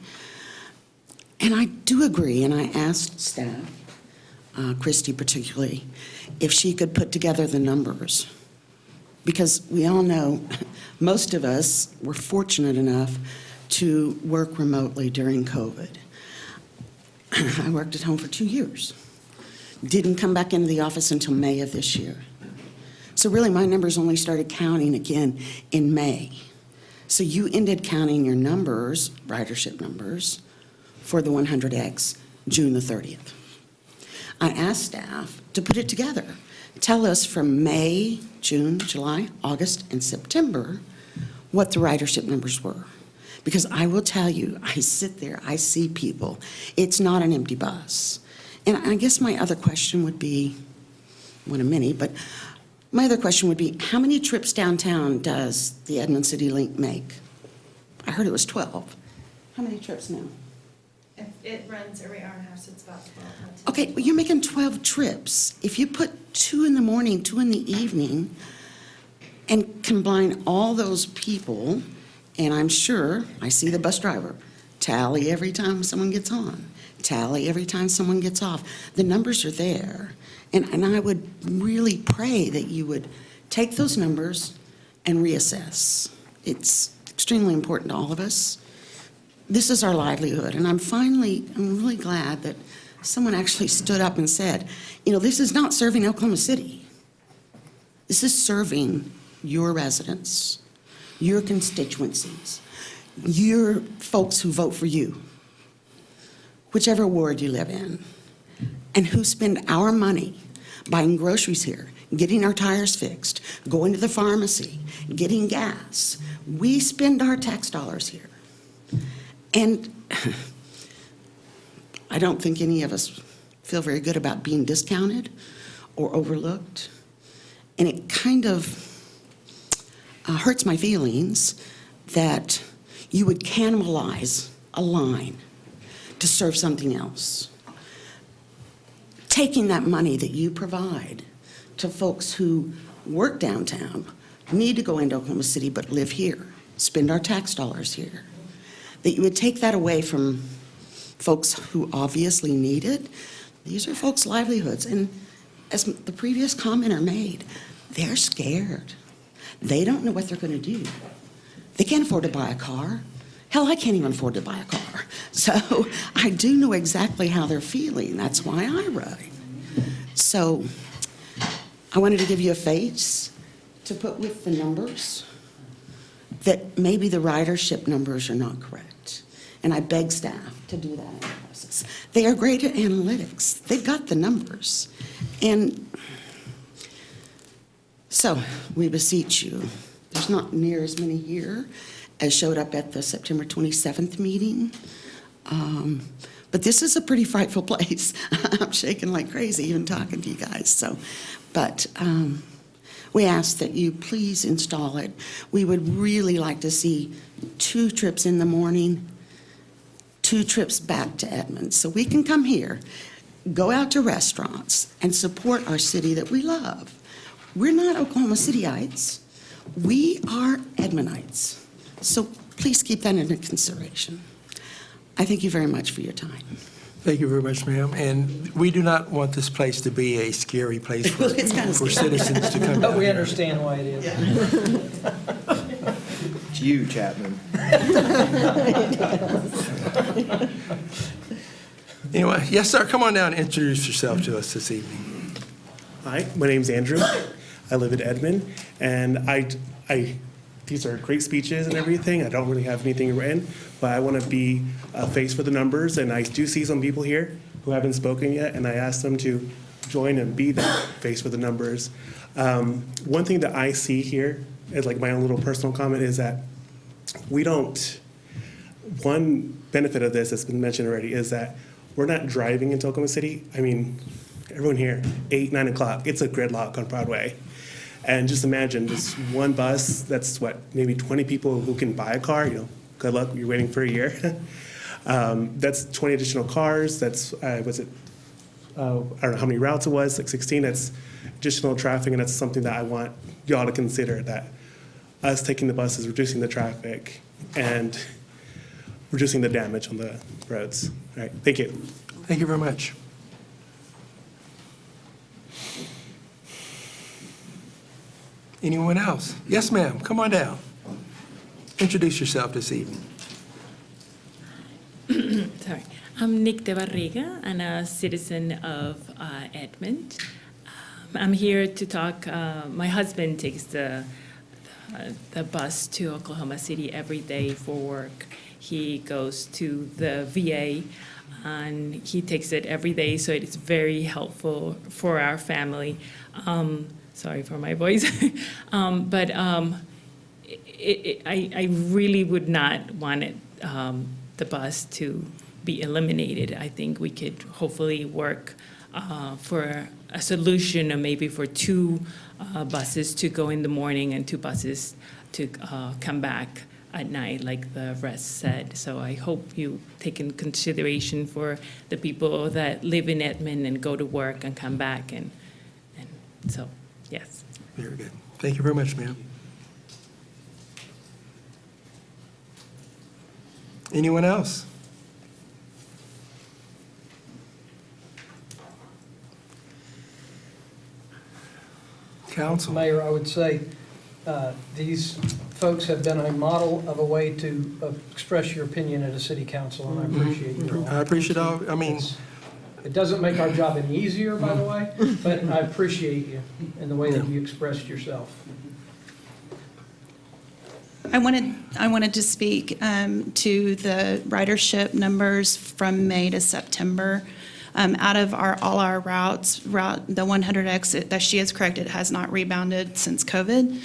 And I do agree, and I asked staff, Christy particularly, if she could put together the numbers. Because we all know, most of us were fortunate enough to work remotely during COVID. I worked at home for 2 years. Didn't come back into the office until May of this year. So really, my numbers only started counting again in May. So you ended counting your numbers, ridership numbers, for the 100X June the 30th. I asked staff to put it together. Tell us from May, June, July, August, and September what the ridership numbers were. Because I will tell you, I sit there, I see people. It's not an empty bus. And I guess my other question would be, one of many, but my other question would be, how many trips downtown does the Edmond Citylink make? I heard it was 12. How many trips now? It runs every hour and a half, so it's about 12. Okay, well, you're making 12 trips. If you put 2 in the morning, 2 in the evening, and combine all those people, and I'm sure, I see the bus driver, tally every time someone gets on, tally every time someone gets off. The numbers are there. And I would really pray that you would take those numbers and reassess. It's extremely important to all of us. This is our livelihood, and I'm really glad that someone actually stood up and said, this is not serving Oklahoma City. This is serving your residents, your constituencies, your folks who vote for you. whichever ward you live in, and who spend our money buying groceries here, getting our tires fixed, going to the pharmacy, getting gas. We spend our tax dollars here. And I don't think any of us feel very good about being discounted or overlooked. And it kind of hurts my feelings that you would cannibalize a line to serve something else. Taking that money that you provide to folks who work downtown, need to go into Oklahoma City but live here, spend our tax dollars here, that you would take that away from folks who obviously need it. These are folks' livelihoods. And as the previous commenter made, they're scared. They don't know what they're going to do. They can't afford to buy a car. Hell, I can't even afford to buy a car. So I do know exactly how they're feeling. That's why I ride. So I wanted to give you a face to put with the numbers, that maybe the ridership numbers are not correct. And I beg staff to do that analysis. They are great at analytics. They've got the numbers. And so we beseech you, there's not near as many here as showed up at the September 27th meeting. But this is a pretty frightful place. I'm shaking like crazy even talking to you guys. So, but we ask that you please install it. We would really like to see 2 trips in the morning, 2 trips back to Edmond, so we can come here, go out to restaurants, and support our city that we love. We're not Oklahoma Cityites. We are Edmondites. So please keep that into consideration. I thank you very much for your time. Thank you very much, ma'am. And we do not want this place to be a scary place for, It's kind of for scary. citizens to come But down we here. understand why it is. It's you, Chapman. Anyway, yes, sir, come on down and introduce yourself to us this evening. Hi, my name's Andrew. I live in Edmond, and these are great speeches and everything. I don't really have anything written, but I want to be a face for the numbers, and I do see some people here who haven't spoken yet, and I asked them to join and be that face for the numbers. One thing that I see here, as like my own little personal comment, is that one benefit of this that's been mentioned already is that we're not driving into Oklahoma City. I mean, everyone here, 8, 9 o'clock, it's a gridlock on Broadway. And just imagine this one bus, that's what, maybe 20 people who can buy a car, good luck, you're waiting for a year. That's 20 additional cars, that's, I don't know how many routes it was, like 16, that's additional traffic, and that's something that I want y'all to consider, that us taking the bus is reducing the traffic and reducing the damage on the roads. All right, thank you. Thank you very much. Anyone else? Yes, ma'am, come on down. Introduce yourself this evening. Sorry. I'm Nick De Barriga. I'm a citizen of Edmond. I'm here to talk. My husband takes the bus to Oklahoma City every day for work. He goes to the VA, and he takes it every day, so it's very helpful for our family. Sorry for my voice. But I really would not want it, the bus to be eliminated. I think we could hopefully work for a solution, or maybe for 2 buses to go in the morning and 2 buses to come back at night, like the rest said. So I hope you take in consideration for the people that live in Edmond and go to work and come back, and so, yes. Very good. Thank you very much, ma'am. Anyone else? Council. Mayor, I would say these folks have been a model of a way to express your opinion at a city council, and I appreciate you all. I appreciate all, I mean, It doesn't make our job any easier, by the way, but I appreciate you and the way that you expressed yourself. I wanted to speak to the ridership numbers from May to September. Out of all our routes, the 100X, that she is correct, it has not rebounded since COVID.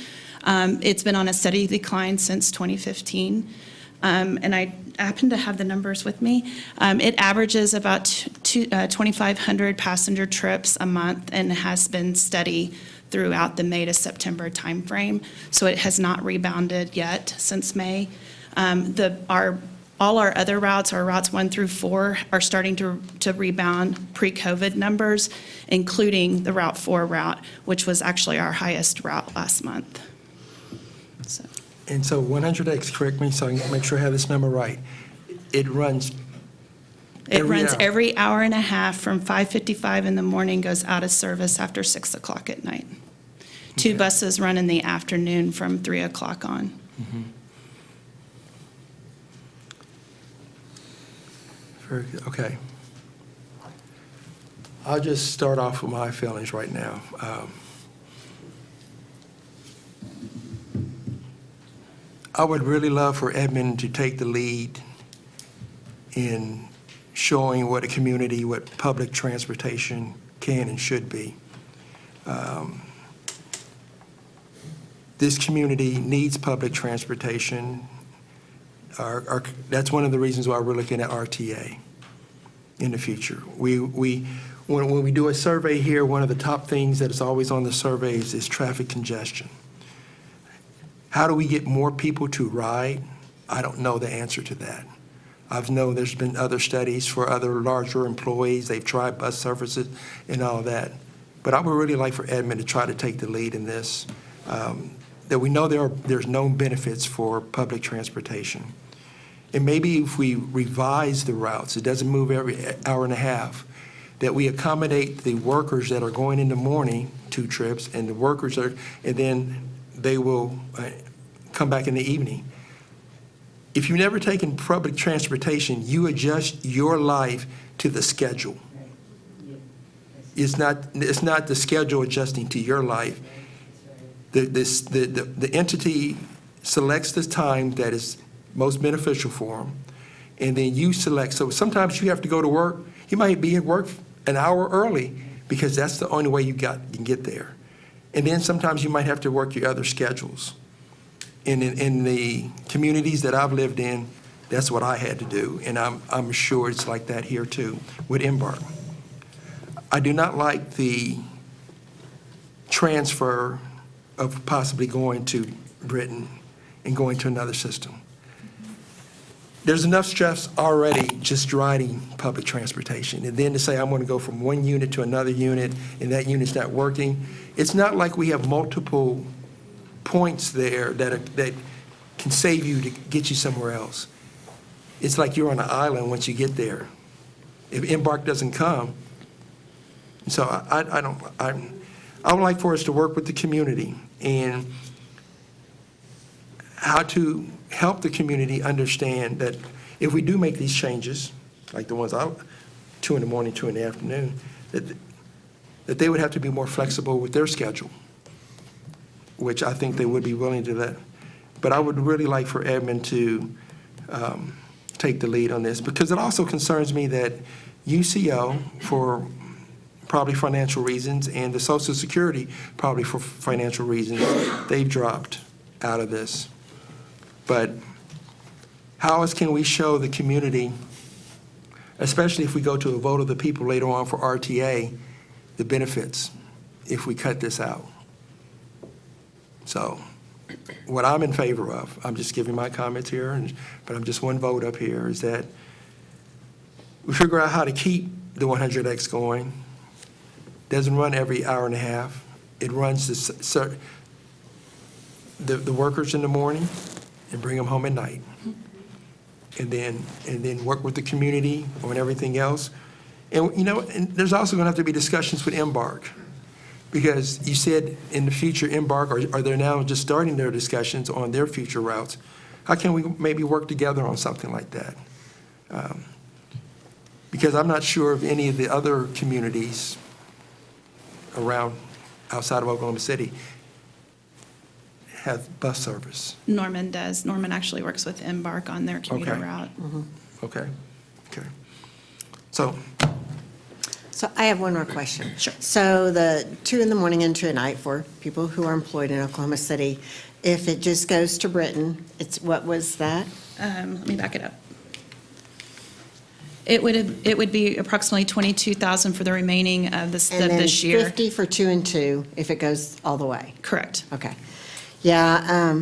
It's been on a steady decline since 2015. And I happen to have the numbers with me. It averages about 2,500 passenger trips a month and has been steady throughout the May to September timeframe. So it has not rebounded yet since May. All our other routes, our routes 1 through 4, are starting to rebound pre-COVID numbers, including the Route 4 route, which was actually our highest route last month. So. And so 100X, correct me, so I can make sure I have this number right. It runs every hour and a half from 5:55 in the morning, goes out of service after 6 o'clock at night. Two buses run in the afternoon from 3 o'clock on. Mm-hmm. Very good. Okay. I'll just start off with my feelings right now. I would really love for Edmond to take the lead in showing what a community, what public transportation can and should be. This community needs public transportation. That's one of the reasons why we're looking at RTA in the future. When we do a survey here, one of the top things that is always on the surveys is traffic congestion. How do we get more people to ride? I don't know the answer to that. I've known there's been other studies for other larger employees. They've tried bus services and all that. But I would really like for Edmond to try to take the lead in this. That we know there's known benefits for public transportation. And maybe if we revise the routes, it doesn't move every hour and a half, that we accommodate the workers that are going in the morning, 2 trips, and the workers and then they will come back in the evening. If you've never taken public transportation, you adjust your life to the schedule. It's not the schedule adjusting to your life. The entity selects the time that is most beneficial for them, and then you select. So sometimes you have to go to work. You might be at work an hour early because that's the only way you can get there. And then sometimes you might have to work your other schedules. In the communities that I've lived in, that's what I had to do, and I'm sure it's like that here too with Embark. I do not like the transfer of possibly going to Britain and going to another system. There's enough stress already just riding public transportation. And then to say I'm going to go from one unit to another unit and that unit's not working, it's not like we have multiple points there that can save you to get you somewhere else. It's like you're on an island once you get there. If Embark doesn't come, so I would like for us to work with the community and how to help the community understand that if we do make these changes, like the ones 2 in the morning, 2 in the afternoon, that they would have to be more flexible with their schedule, which I think they would be willing to let. But I would really like for Edmond to take the lead on this, because it also concerns me that UCO, for probably financial reasons, and the Social Security, probably for financial reasons, they've dropped out of this. But how else can we show the community, especially if we go to a vote of the people later on for RTA, the benefits if we cut this out? So what I'm in favor of, I'm just giving my comments here, but I'm just one vote up here, is that we figure out how to keep the 100X going. Doesn't run every hour and a half. It runs the workers in the morning and bring them home at night. And then work with the community on everything else. And and there's also going to have to be discussions with Embark, because you said in the future Embark, are they now just starting their discussions on their future routes? How can we maybe work together on something like that? Because I'm not sure of any of the other communities around outside of Oklahoma City have bus service? Norman does. Norman actually works with Embark on their commuter Okay. route. Okay, okay. So, So I have one more question. Sure. So the 2 in the morning and 2 at night for people who are employed in Oklahoma City, if it just goes to Britain, it's, what was that? Let me back it up. It would be approximately 22,000 for the remaining of this year. And then 50 for 2 and 2 if it goes all the way? Correct. Okay. Yeah,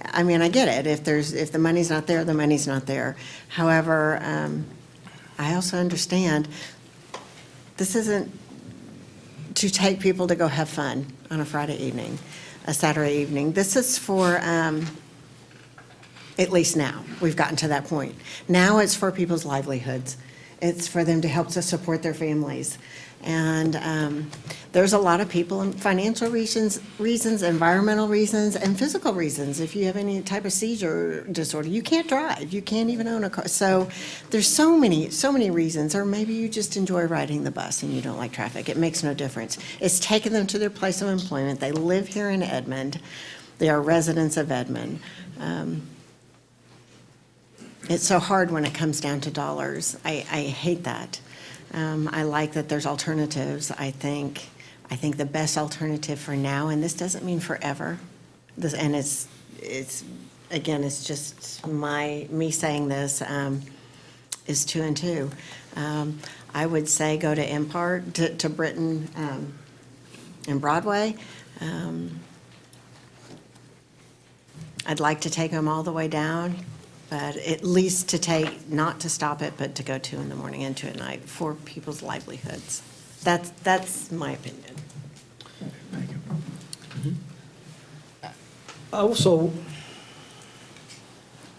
I mean, I get it. If the money's not there, the money's not there. However, I also understand this isn't to take people to go have fun on a Friday evening, a Saturday evening. This is for, at least now, we've gotten to that point. Now it's for people's livelihoods. It's for them to help to support their families. And there's a lot of people, in financial reasons, environmental reasons, and physical reasons. If you have any type of seizure disorder, you can't drive. You can't even own a car. So there's so many reasons. Or maybe you just enjoy riding the bus and you don't like traffic. It makes no difference. It's taking them to their place of employment. They live here in Edmond. They are residents of Edmond. It's so hard when it comes down to dollars. I hate that. I like that there's alternatives. I think the best alternative for now, and this doesn't mean forever, and it's again, it's just me saying this, is 2 and 2. I would say go to Empire, to Britain and Broadway. I'd like to take them all the way down. But at least not to stop it, but to go 2 in the morning and 2 at night for people's livelihoods. That's my opinion. I also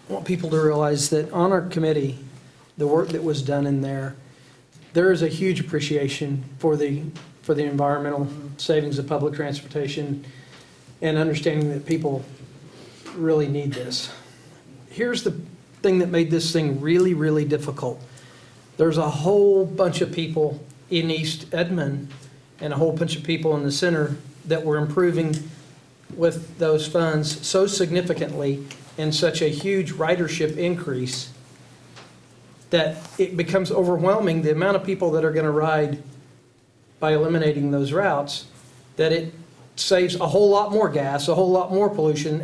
want people to realize that on our committee, the work that was done in there is a huge appreciation for the environmental savings of public transportation and understanding that people really need this. Here's the thing that made this thing really, really difficult. There's a whole bunch of people in East Edmond and a whole bunch of people in the center that were improving with those funds so significantly and such a huge ridership increase that it becomes overwhelming, the amount of people that are going to ride by eliminating those routes, that it saves a whole lot more gas, a whole lot more pollution,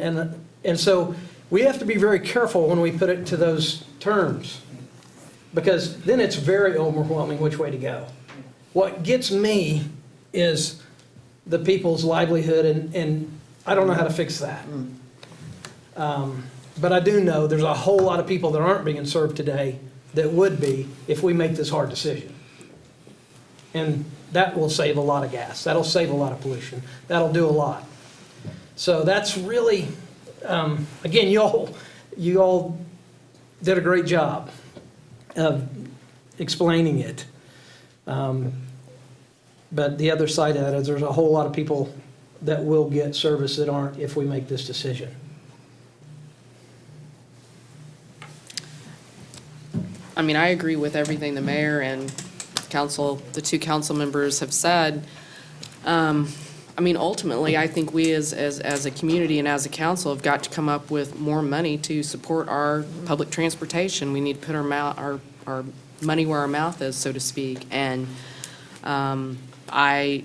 and so we have to be very careful when we put it to those terms, because then it's very overwhelming which way to go. What gets me is the people's livelihood, and I don't know how to fix that. But I do know there's a whole lot of people that aren't being served today that would be if we make this hard decision. And that will save a lot of gas. That'll save a lot of pollution. That'll do a lot. So that's really... again, you all did a great job of explaining it. But the other side of that is there's a whole lot of people that will get service that aren't if we make this decision. I mean, I agree with everything the mayor and the 2 council members have said. I mean, ultimately, I think we as a community and as a council have got to come up with more money to support our public transportation. We need to put our money where our mouth is, so to speak. And I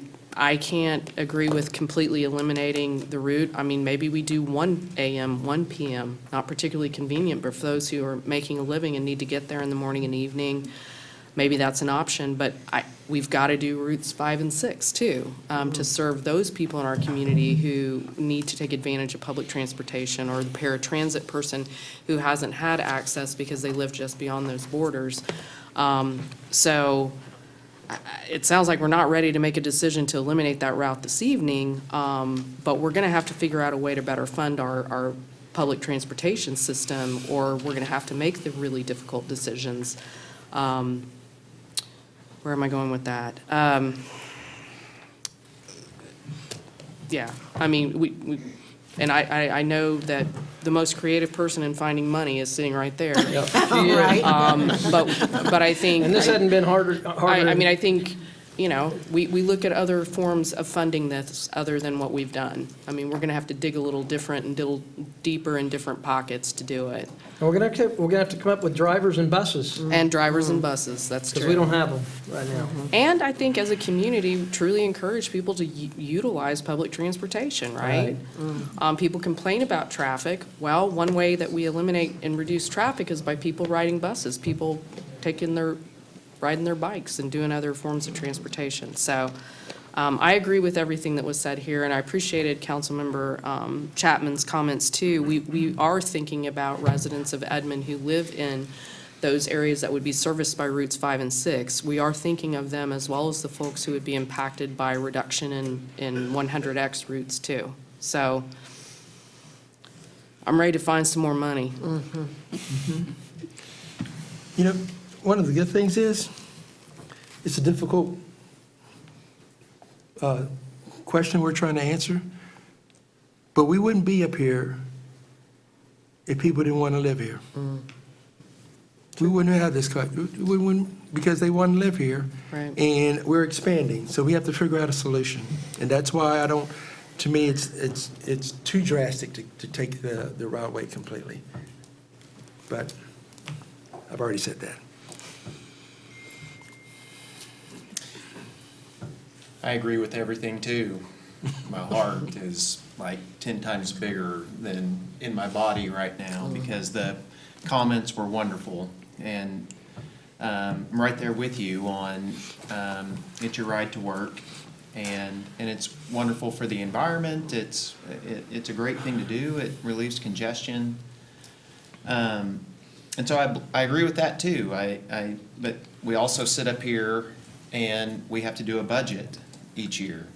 can't agree with completely eliminating the route. I mean, maybe we do 1 a.m., 1 p.m., not particularly convenient, but for those who are making a living and need to get there in the morning and evening, maybe that's an option. But we've got to do routes 5 and 6 too, to serve those people in our community who need to take advantage of public transportation, or the paratransit person who hasn't had access because they live just beyond those borders. So it sounds like we're not ready to make a decision to eliminate that route this evening, but we're going to have to figure out a way to better fund our public transportation system, or we're going to have to make the really difficult decisions. Where am I going with that? Yeah, I mean, and I know that the most creative person in finding money is sitting right there. Right. But I think. And this hadn't been harder. I mean, I think you know, we look at other forms of funding this other than what we've done. I mean, we're gonna have to dig a little different and dig deeper in different pockets to do it. And we're gonna have to come up with drivers and buses, And drivers and buses, that's true. because we don't have them right now. And I think as a community, truly encourage people to utilize public transportation, right? People complain about traffic. Well, one way that we eliminate and reduce traffic is by people riding buses, people riding their bikes and doing other forms of transportation. So I agree with everything that was said here, and I appreciated Councilmember Chapman's comments too. We are thinking about residents of Edmond who live in those areas that would be serviced by routes 5 and 6. We are thinking of them as well as the folks who would be impacted by reduction in 100X routes too. So I'm ready to find some more money. You know, one of the good things is, it's a difficult question we're trying to answer, but we wouldn't be up here if people didn't want to live here. We wouldn't have this, we wouldn't, because they want to live here. Right. And we're expanding, so we have to figure out a solution. And that's why I don't, to me, it's too drastic to take the routeway completely. But I've already said that. I agree with everything too. My heart is like 10 times bigger than in my body right now because the comments were wonderful. And I'm right there with you on it's your ride to work. And it's wonderful for the environment. It's a great thing to do. It relieves congestion. And so I agree with that too. But we also sit up here and we have to do a budget each year.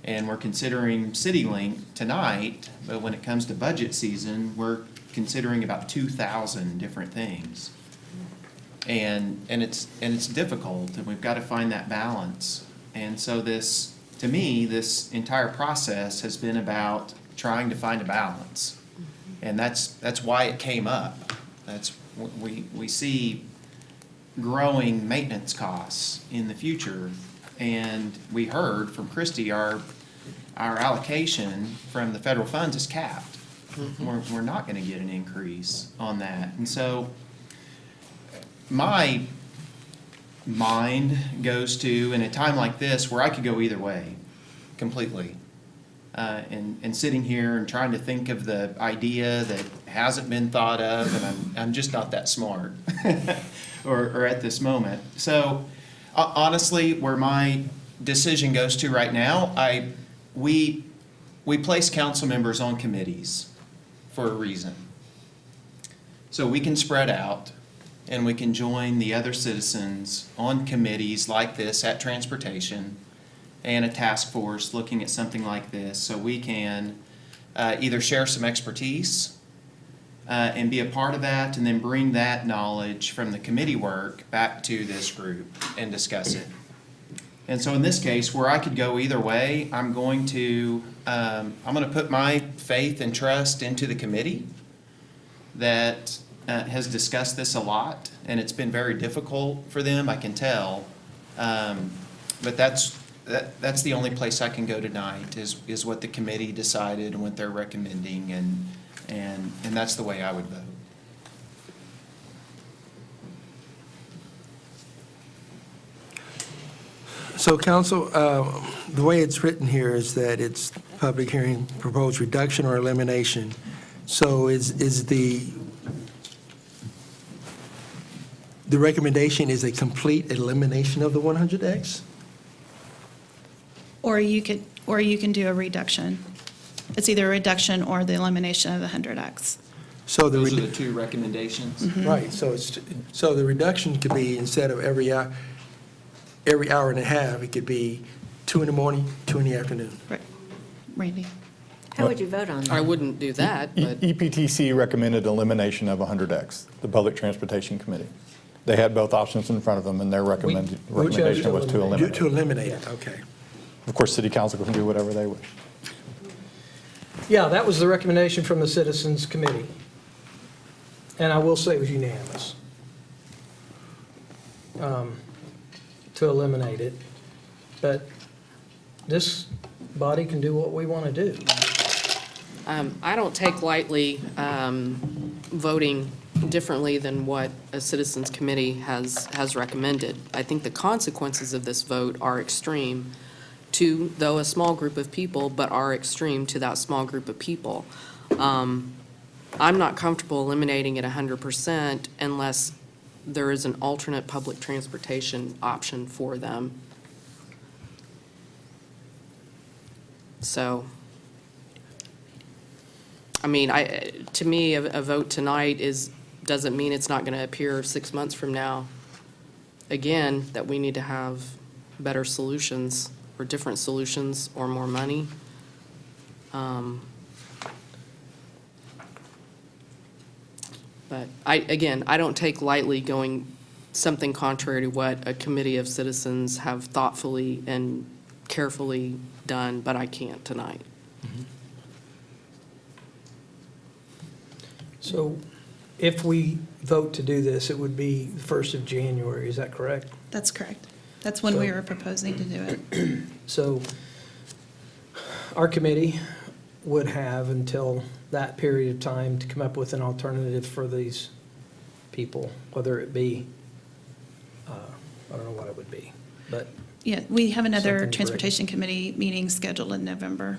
And we're considering Citylink tonight, but when it comes to budget season, we're considering about 2,000 different things. And it's difficult, and we've got to find that balance. And so this, to me, this entire process has been about trying to find a balance. And that's why it came up. We see growing maintenance costs in the future. And we heard from Christie, our allocation from the federal funds is capped. We're not going to get an increase on that. And so my mind goes to, in a time like this, where I could go either way completely. And sitting here and trying to think of the idea that hasn't been thought of, and I'm just not that smart or at this moment. So honestly, where my decision goes to right now, we place council members on committees for a reason. So we can spread out and we can join the other citizens on committees like this at Transportation and a task force looking at something like this, so we can either share some expertise and be a part of that, and then bring that knowledge from the committee work back to this group and discuss it. And so in this case, where I could go either way, I'm going to put my faith and trust into the committee that has discussed this a lot, and it's been very difficult for them, I can tell. But that's the only place I can go tonight, is what the committee decided and what they're recommending, and that's the way I would vote. So council, the way it's written here is that it's public hearing, proposed reduction or elimination. So is the recommendation is a complete elimination of the 100X? Or you can do a reduction. It's either a reduction or the elimination of the 100X. So Those are the two recommendations. right, so the reduction could be, instead of every hour and a half, it could be 2 in the morning, 2 in the afternoon. Right. Randy? How would you vote on that? I wouldn't do that, but EPTC recommended elimination of 100X, the Public Transportation Committee. They had both options in front of them, and their recommendation was to eliminate. To eliminate it, okay. Of course, city council can do whatever they wish. Yeah, that was the recommendation from the Citizens Committee. And I will say it was unanimous to eliminate it. but this body can do what we want to do. I don't take lightly voting differently than what a citizens committee has recommended. I think the consequences of this vote are extreme to, though a small group of people, but are extreme to that small group of people. I'm not comfortable eliminating it 100% unless there is an alternate public transportation option for them. So, I mean, to me, a vote tonight doesn't mean it's not going to appear 6 months from now. Again, that we need to have better solutions or different solutions or more money. But I don't take lightly going something contrary to what a committee of citizens have thoughtfully and carefully done, but I can't tonight. So if we vote to do this, it would be the 1st of January, is that correct? That's correct. That's when we were proposing to do it. So our committee would have until that period of time to come up with an alternative for these people, whether it be, I don't know what it would be, but Yeah, we have another Something transportation committee meeting scheduled in November.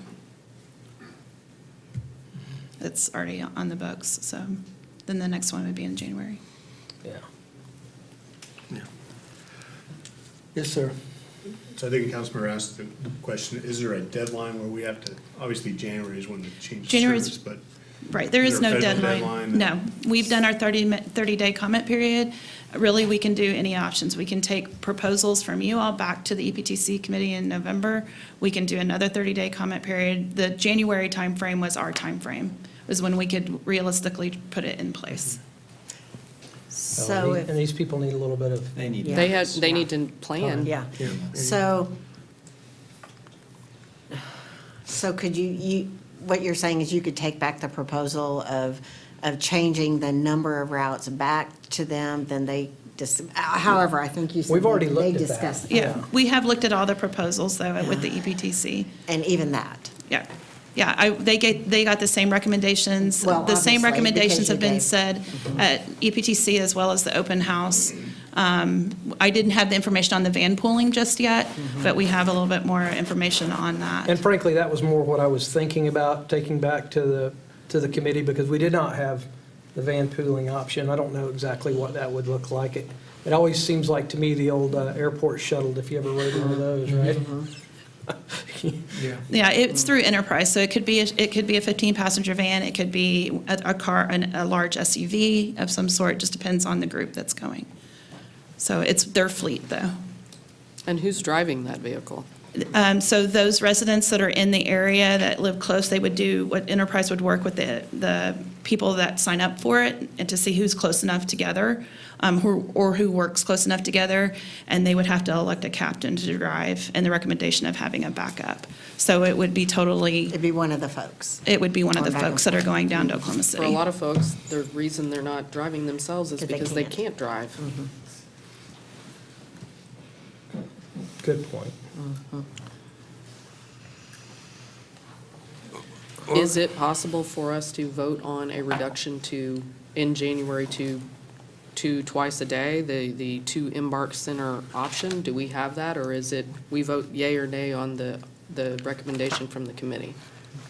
It's already on the books, so then the next one would be in January. yeah. Yes, sir. So I think Councilmember asked the question, is there a deadline where we have to, obviously January is when the change of January's- service, but Right, there is no there a federal deadline. No, we've done our 30-day comment period. Really, we can do any options. We can take proposals from you all back to the EPTC committee in November. We can do another 30-day comment period. The January timeframe was our timeframe, was when we could realistically put it in place. So if. And these people need a little bit of, They need. Yeah. They need to plan. Yeah, so could what you're saying is you could take back the proposal of changing the number of routes back to them, then they just, however, I think you said. We've already they looked at that. discussed Yeah, we have looked at all the proposals, though, with the EPTC. And even that. Yeah, yeah, they got the same recommendations. Well, The same obviously, recommendations because you have been gave- said at EPTC as well as the open house. I didn't have the information on the van pooling just yet, but we have a little bit more information on that. and frankly, that was more what I was thinking about taking back to the committee, because we did not have the van pooling option. I don't know exactly what that would look like. It always seems like to me the old airport shuttle, if you ever rode one of those, right? Yeah, it's through Enterprise, so it could be a 15-passenger van, it could be a car, a large SUV of some sort, just depends on the group that's going. So it's their fleet, though. And who's driving that vehicle? So those residents that are in the area that live close, they would do what Enterprise would work with the people that sign up for it and to see who's close enough together, who works close enough together, and they would have to elect a captain to drive, and the recommendation of having a backup. So it would be It'd be one of the folks. it would be one of the Going back and folks that are going down to Oklahoma For a City. lot of folks, the reason they're not driving themselves is Because they because they can't. can't drive. Good point. Is it possible for us to vote on a reduction in January to twice a day, the two embark center option? Do we have that, or is it, we vote yea or nay on the recommendation from the committee?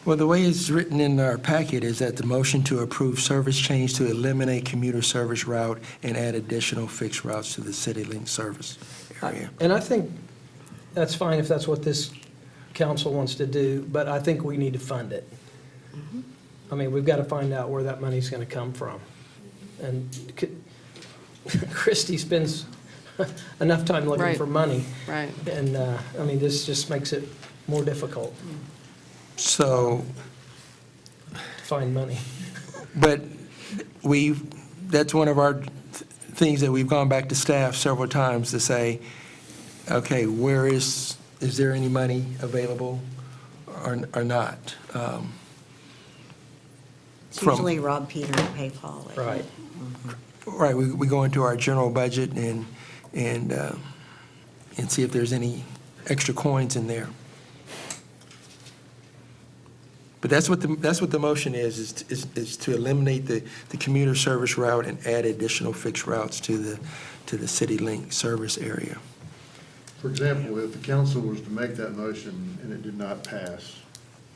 Well, the way it's written in our packet is that the motion to approve service change to eliminate commuter service route and add additional fixed routes to the Citylink service area. And I think that's fine if that's what this council wants to do, but I think we need to fund it. I mean, we've got to find out where that money's going to come from. And Christie spends enough time looking Right. for money, Right. and, I mean, this just makes it more difficult So, to find money. but that's one of our things that we've gone back to staff several times to say, okay, is there any money available or not? It's From- usually Rob, Peter, and Pay Paul. Right. Right, we go into our general budget and see if there's any extra coins in there. But that's what the motion is to eliminate the commuter service route and add additional fixed routes to the Citylink service area. For example, if the council was to make that motion and it did not pass,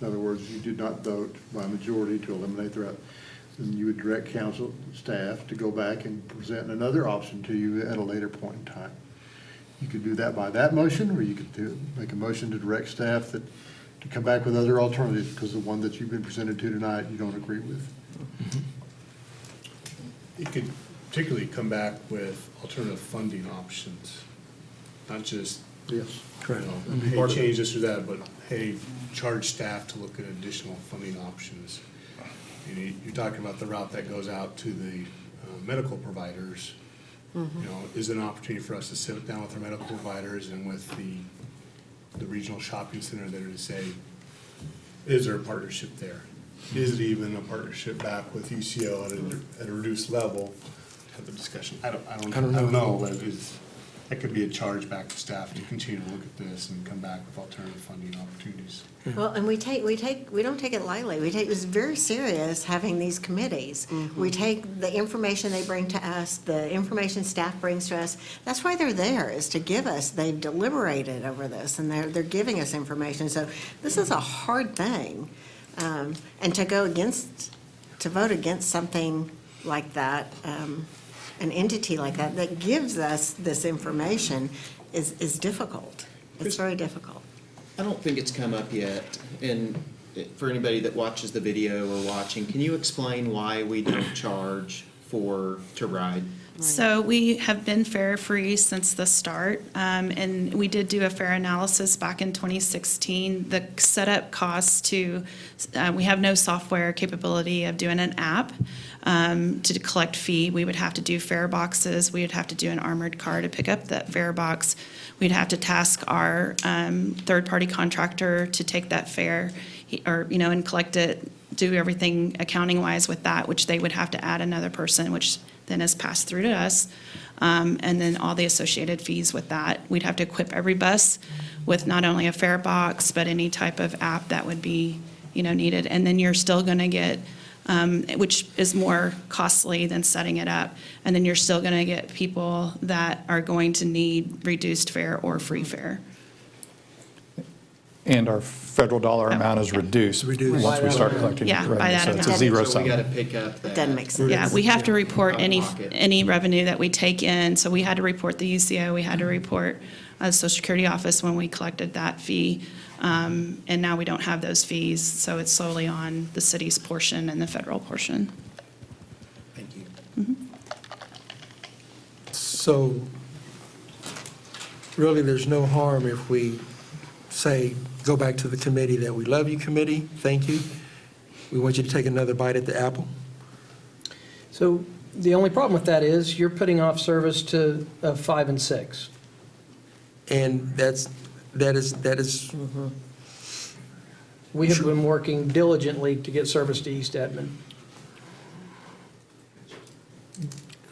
in other words, you did not vote by majority to eliminate the route, then you would direct council staff to go back and present another option to you at a later point in time. You could do that by that motion, or you could make a motion to direct staff to come back with other alternatives, because the one that you've been presented to tonight, you don't agree with. You could particularly come back with alternative funding options, not just, Yes. you know, hey, change this or that, but hey, charge staff to look at additional funding options. You know, you're talking about the route that goes out to the medical providers. You know, is it an opportunity for us to sit down with our medical providers and with the regional shopping center there to say, is there a partnership there? Is it even a partnership back with UCO at a reduced level? Have the discussion. I don't know, but that could be a charge back to staff to continue to look at this and come back with alternative funding opportunities. Well, and we don't take it lightly. It's very serious having these committees. We take the information they bring to us, the information staff brings to us. That's why they're there, is to give us, they've deliberated over this, and they're giving us information. So this is a hard thing. And to vote against something like that, an entity like that gives us this information is difficult. It's very difficult. I don't think it's come up yet, and for anybody that watches the video or watching, can you explain why we don't charge to ride? So we have been fare-free since the start, and we did do a fare analysis back in 2016. The setup costs we have no software capability of doing an app to collect fee. We would have to do fare boxes. We would have to do an armored car to pick up that fare box. We'd have to task our third-party contractor to take that fare, and collect it, do everything accounting-wise with that, which they would have to add another person, which then is passed through to us, and then all the associated fees with that. We'd have to equip every bus with not only a fare box, but any type of app that would be, needed. And then you're still going to get, which is more costly than setting it up, and then you're still going to get people that are going to need reduced fare or free fare. And our federal dollar amount is reduced once we start collecting Yeah, by revenue. that So it's a amount. zero So we gotta sum. pick up that. It doesn't make sense. Yeah, we have to report Out of pocket. any revenue that we take in, so we had to report the UCO, we had to report the Social Security office when we collected that fee, and now we don't have those fees, so it's solely on the city's portion and the federal portion. Thank you. So really, there's no harm if we say, go back to the committee that we love you, committee, thank you. We want you to take another bite at the apple. So the only problem with that is you're putting off service to 5 and 6. And that is, We have been working diligently to get service to East Edmond.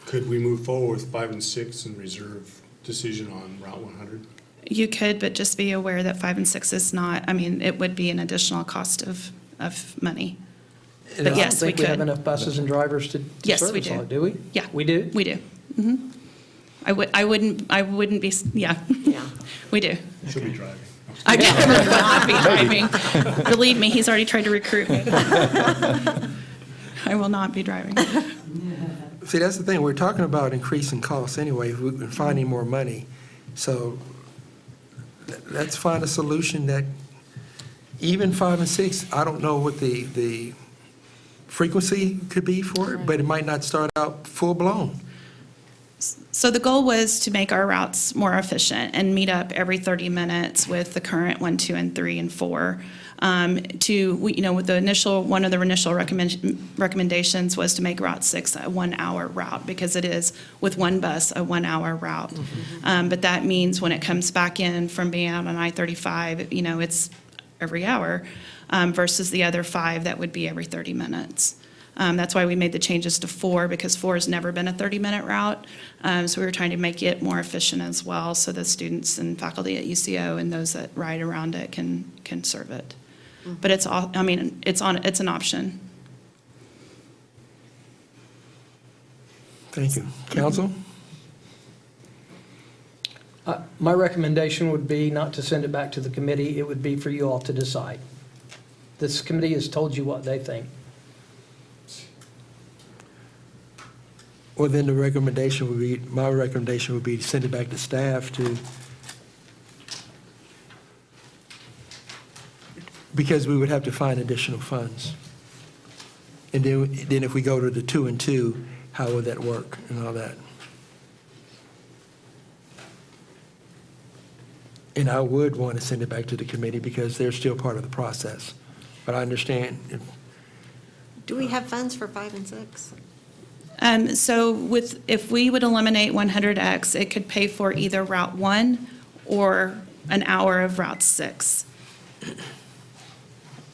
Could we move forward with 5 and 6 and reserve decision on Route 100? You could, but just be aware that 5 and 6 is not, it would be an additional cost of money. But yes, we I don't think we have could. enough buses and drivers to Yes, we service all do. it, do we? Yeah. We do? We do. I wouldn't be, yeah, Yeah. we do. She'll be driving. I will not be driving. Believe me, he's already tried to recruit me. I will not be driving. see, that's the thing, we're talking about increasing costs anyway, we're finding more money. So let's find a solution that, even 5 and 6, I don't know what the frequency could be for it, but it might not start out full-blown. So the goal was to make our routes more efficient and meet up every 30 minutes with the current 1, 2, and 3, and 4. With one of the initial recommendations was to make Route 6 a 1-hour route, because it is, with one bus, a 1-hour route. But that means when it comes back in from being out on I-35, it's every hour, versus the other 5 that would be every 30 minutes. That's why we made the changes to 4, because 4 has never been a 30-minute route. So we were trying to make it more efficient as well, so the students and faculty at UCO and those that ride around it can serve it. But it's all, I mean, it's an option. Thank you. Council? My recommendation would be not to send it back to the committee. It would be for you all to decide. This committee has told you what they think. Well, then my recommendation would be to send it back to staff because we would have to find additional funds. And then if we go to the 2 and 2, how would that work and all that? And I would want to send it back to the committee because they're still part of the process. But I understand Do we have funds for 5 and 6? So if we would eliminate 100X, it could pay for either Route 1 or an hour of Route 6.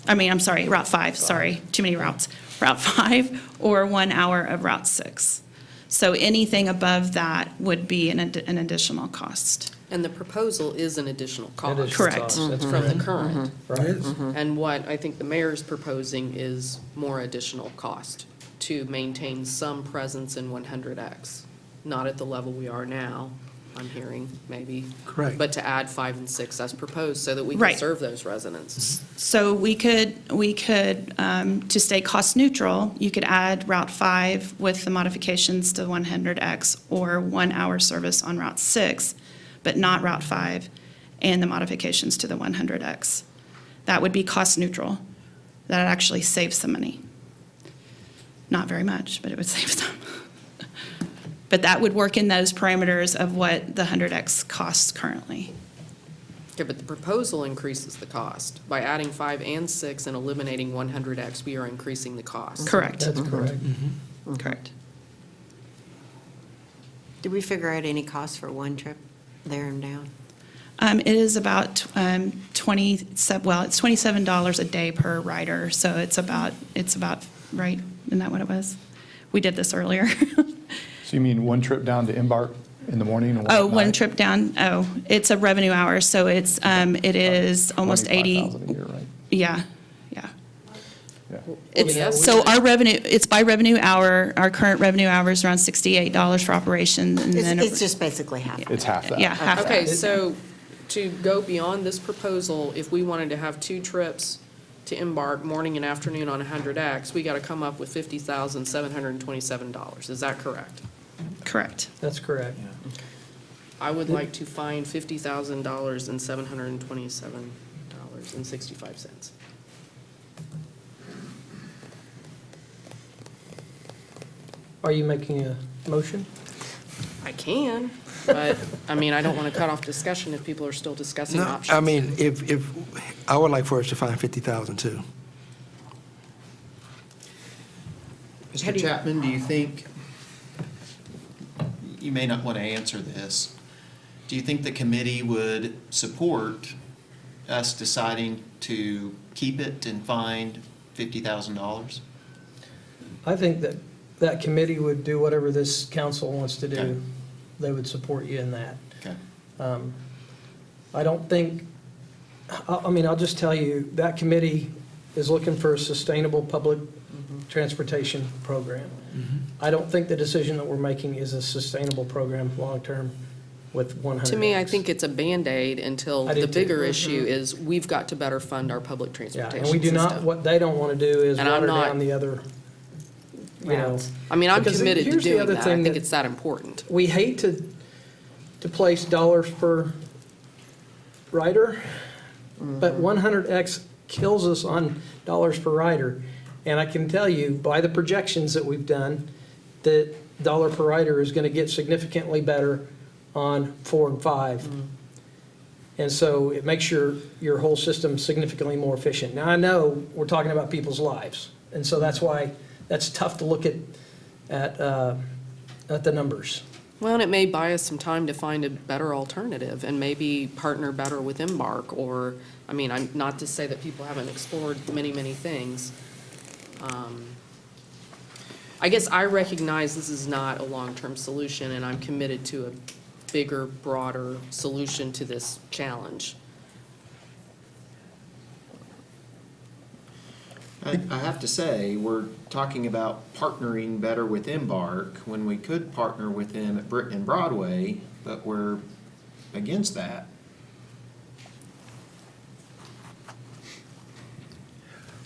I'm sorry, Route 5, sorry, too many routes. Route 5 or 1 hour of Route 6. So anything above that would be an additional cost. And the proposal is an additional cost. It is Correct. cost, that's From the correct. current. Right. And what I think the mayor's proposing is more additional cost to maintain some presence in 100X. Not at the level we are now, I'm hearing, maybe. Correct. But to add 5 and 6 as proposed so that we can Right. serve those residents. So we could, to stay cost neutral, you could add Route 5 with the modifications to 100X or 1 hour service on Route 6, but not Route 5 and the modifications to the 100X. That would be cost neutral. That actually saves some money. Not very much, but it would save some. But that would work in those parameters of what the 100X costs currently. Okay, but the proposal increases the cost. By adding 5 and 6 and eliminating 100X, we are increasing the cost. Correct. That's correct. Correct. Did we figure out any cost for one trip there and down? It is about it's $27 a day per rider, so it's about, right, isn't that what it was? We did this earlier. So you mean one trip down to Embark in the morning and one Oh, at one night? trip down, it's a revenue hour, so it is almost 80. $25,000 a year, right? Yeah. Yes. So our revenue, it's by revenue hour, our current revenue hour is around $68 for operation, and then. It's just basically half. It's half that. Yeah, half Okay, that. so to go beyond this proposal, if we wanted to have 2 trips to Embark, morning and afternoon on 100X, we got to come up with $50,727. Is that correct? Correct. That's correct. I would like to find $50,727.65. Are you making a motion? I can, but, I don't want to cut off discussion if people are still discussing No, options. if, I would like for us to find 50,000 too. Mr. Chapman, do you think, you may not want to answer this, do you think the committee would support us deciding to keep it and find $50,000? I think that committee would do whatever this council wants to Okay. do. They would support you in that. Okay. I don't think, I'll just tell you, that committee is looking for a sustainable public transportation program. I don't think the decision that we're making is a sustainable program long-term with 100X. To me, I think it's a Band-Aid until I do the too. bigger issue is we've got to better fund our public Yeah, transportation and we do not, system. what they don't want to do is And I'm water not- down the other, Routes. I'm Because committed to here's the doing other that. I thing think that- it's that important. we hate to place dollars per rider, but 100X kills us on dollars per rider. And I can tell you, by the projections that we've done, that dollar per rider is going to get significantly better on 4 and 5. And so it makes your whole system significantly more efficient. Now, I know we're talking about people's lives, and so that's why that's tough to look at the numbers. Well, and it may buy us some time to find a better alternative and maybe partner better with Embark or, I'm not to say that people haven't explored many, many things. I guess I recognize this is not a long-term solution, and I'm committed to a bigger, broader solution to this challenge. I have to say, we're talking about partnering better with Embark when we could partner with them at Britton and Broadway, but we're against that.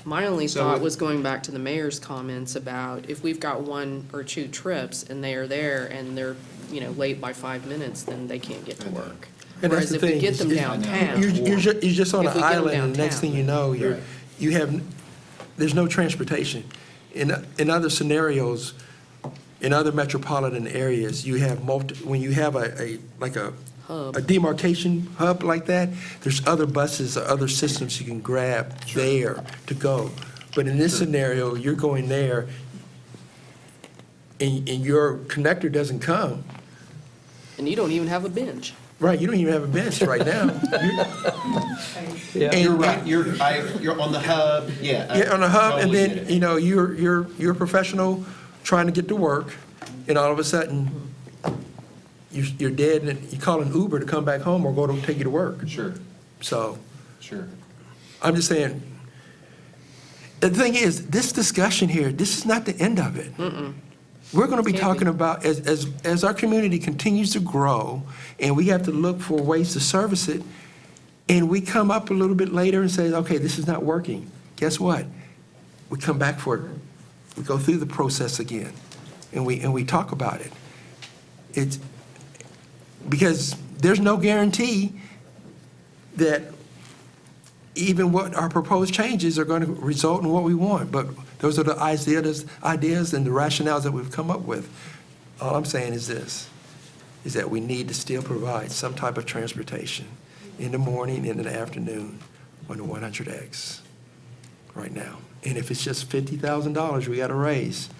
My only So thought it- was going back to the mayor's comments about if we've got 1 or 2 trips and they are there and they're, late by 5 minutes, then they can't get to work. And that's Whereas the if we thing, get them is- downtown. You're just on If an we get 'em island, and the next downtown. thing you know, there's no transportation. In other scenarios, in other metropolitan areas, you have when you have a Hub. a demarcation hub like that, there's other buses or other systems you can grab there to go. But in this scenario, you're going there, and your connector doesn't come. And you don't even have a bench. Right, you don't even have a bench right now. Yeah. You're right, you're on the hub, yeah. Yeah, on the hub, and Totally then, get it. you're a professional trying to get to work, and all of a sudden, you're dead, and you call an Uber to come back home or go to take you to work. Sure, So, sure. I'm just saying, the thing is, this discussion here, this is not the end of it. We're gonna be Can't talking be. about, as our community continues to grow, and we have to look for ways to service it, and we come up a little bit later and say, okay, this is not working. Guess what? We come back for it. We go through the process again, and we talk about it. It's, because there's no guarantee that even what our proposed changes are going to result in what we want, but those are the ideas and the rationales that we've come up with. All I'm saying is this, is that we need to still provide some type of transportation in the morning and in the afternoon on the 100X right now. And if it's just $50,000 we got to raise,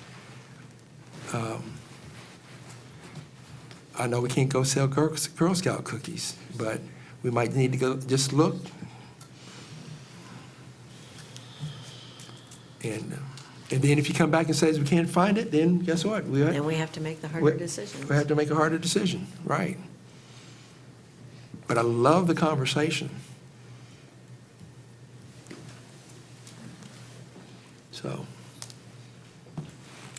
I know we can't go sell Girl Scout cookies, but we might need to go just look. And then if you come back and says we can't find it, then guess what? Then we have to make the harder decisions. We have to make a harder decision, right? But I love the conversation. So,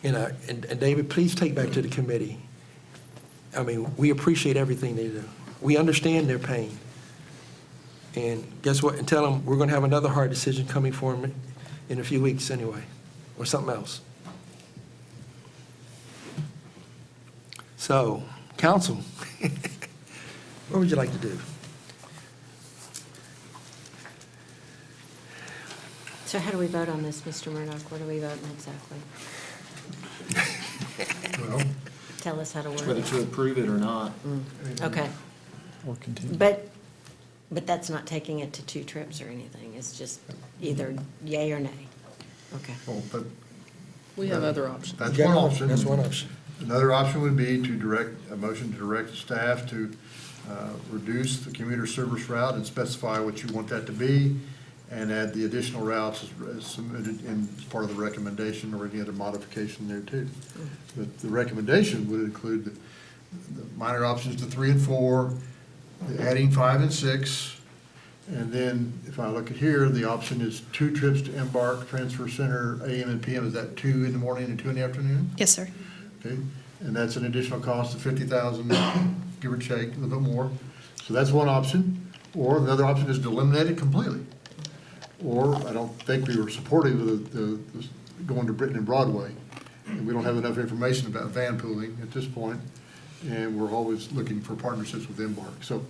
and David, please take back to the committee. I mean, we appreciate everything they do. We understand their pain. And guess what? And tell them we're going to have another hard decision coming for them in a few weeks anyway, or something else. So, council, what would you like to do? So how do we vote on this, Mr. Murdock? What are we voting exactly? Well, Tell us how to Whether word to approve it or not. it. Okay. Or continue. But that's not taking it to 2 trips or anything. It's just either yay or nay. Okay. well, but We have other options. that's one option. That's one option. Another option would be a motion to direct staff to reduce the commuter service route and specify what you want that to be, and add the additional routes as submitted in as part of the recommendation or any other modification there too. But the recommendation would include the minor options to 3 and 4, the adding 5 and 6, and then if I look at here, the option is 2 trips to Embark Transfer Center, AM and PM. Is that 2 in the morning and 2 in the afternoon? Yes, sir. Okay, and that's an additional cost of $50,000, give or take, a little bit more. So that's one option. Or another option is to eliminate it completely. Or I don't think we were supportive of the going to Britton and Broadway. And we don't have enough information about van pooling at this point, and we're always looking for partnerships with Embark. So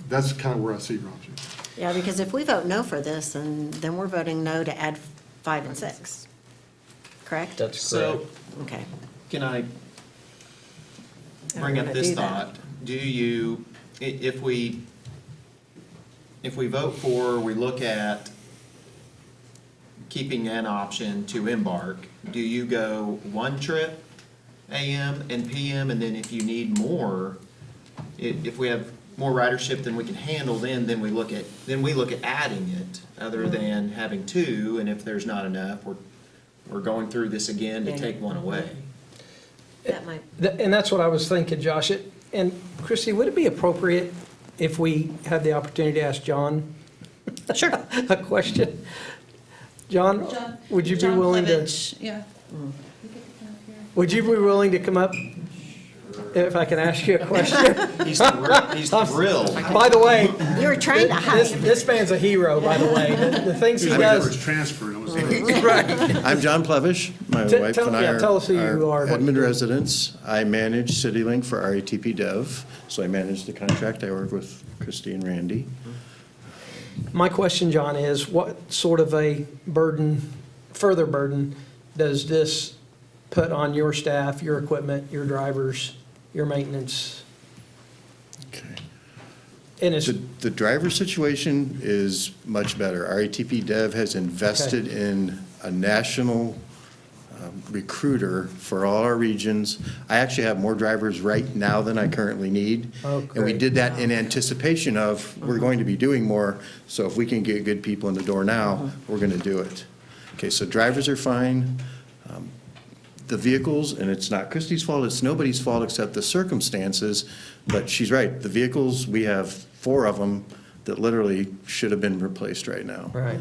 that's kind of where I see your option. Yeah, because if we vote no for this, then we're voting no to add 5 and 6. Correct? That's So, Okay. can I don't bring up wanna this do that. thought? Do you, if we vote for, we look at keeping an option to Embark, do you go 1 trip AM and PM, and then if you need more, if we have more ridership than we can handle, then we look at adding it, other than having 2, and if there's not enough, we're going through this again to take one away. That might, And that's what I was thinking, Josh. And Christie, would it be appropriate if we had the opportunity to ask John Sure. a question? John, would you be John willing to, Plevich, yeah. would you be willing to come up if I can ask you a question? He's thrilled. By the way, you were trying to hide. this man's a hero, by the way. The things he I was does. transferred, I was. I'm John Plevish. My Tell- wife tell- and I yeah, tell us who you are. are Edmond residents. I manage Citylink for RATP Dev, so I manage the contract. I work with Christy and Randy. My question, John, is what sort of a burden, further burden, does this put on your staff, your equipment, your drivers, your maintenance? Okay. And it's, The driver situation is much better. RATP Dev has invested in a national recruiter for all our regions. I actually have more drivers right now than I currently need. Oh, And we great. did that in anticipation of, we're going to be doing more, so if we can get good people in the door now, we're going to do it. Okay, so drivers are fine. The vehicles, and it's not Christie's fault, it's nobody's fault except the circumstances, but she's right. The vehicles, we have 4 of them that literally should have been replaced right now. right.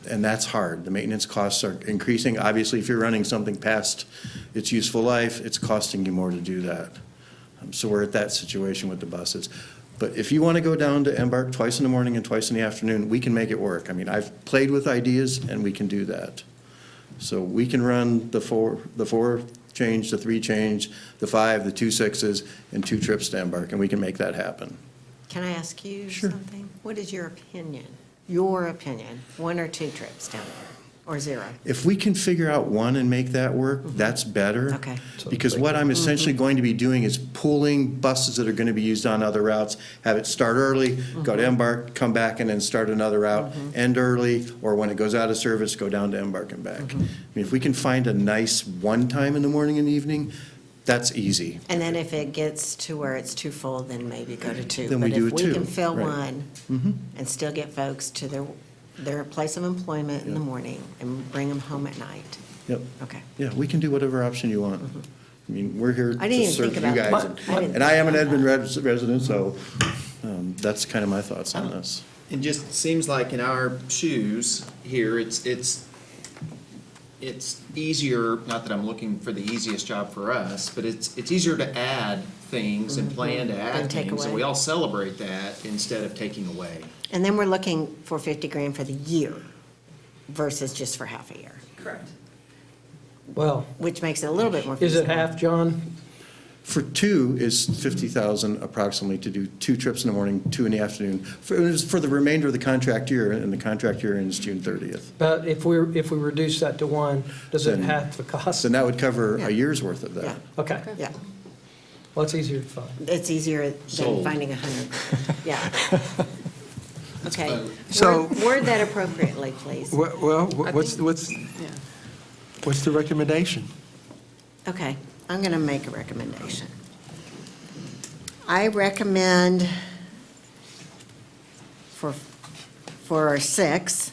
And that's hard. The maintenance costs are increasing. Obviously, if you're running something past its useful life, it's costing you more to do that. So we're at that situation with the buses. But if you want to go down to Embark twice in the morning and twice in the afternoon, we can make it work. I mean, I've played with ideas, and we can do that. So we can run the four change, the 3 change, the 5, the 2 6s, and 2 trips to Embark, and we can make that happen. Can I ask you Sure. something? What is your opinion? Your opinion, 1 or 2 trips down there, or 0? If we can figure out one and make that work, that's better. Okay. Because what I'm essentially going to be doing is pulling buses that are going to be used on other routes, have it start early, go to Embark, come back, and then start another route, end early, or when it goes out of service, go down to Embark and back. I mean, if we can find a nice one time in the morning and evening, that's easy. And then if it gets to where it's too full, then maybe go to 2. Then we do it But if we 2, can fill right. one and still get folks to their place of employment in the morning and bring them home at night. Yep. Okay. Yeah, we can do whatever option you want. I mean, we're here I didn't to even serve think you about guys. that. I didn't And I am an Edmond resident, so that's kind of my thoughts on this. It just seems like in our shoes here, it's easier, not that I'm looking for the easiest job for us, but it's easier to add things and plan to add And take things, and away. we all celebrate that instead of taking away. And then we're looking for 50 grand for the year versus just for half a year, Correct. Well, which makes it a little bit more is feasible. it half, John? For 2 is 50,000 approximately to do 2 trips in the morning, 2 in the afternoon, for the remainder of the contract year, and the contract year ends June 30th. But if we reduce that to 1, does it Then- half the cost? Then that would cover Yeah. a year's worth of Yeah, that. Okay, yeah. well, it's easier to find. It's easier than Sold. finding 100. Yeah. Okay. So- Word that appropriately, please. Well, what's the recommendation? Okay, I'm going to make a recommendation. I recommend for 6,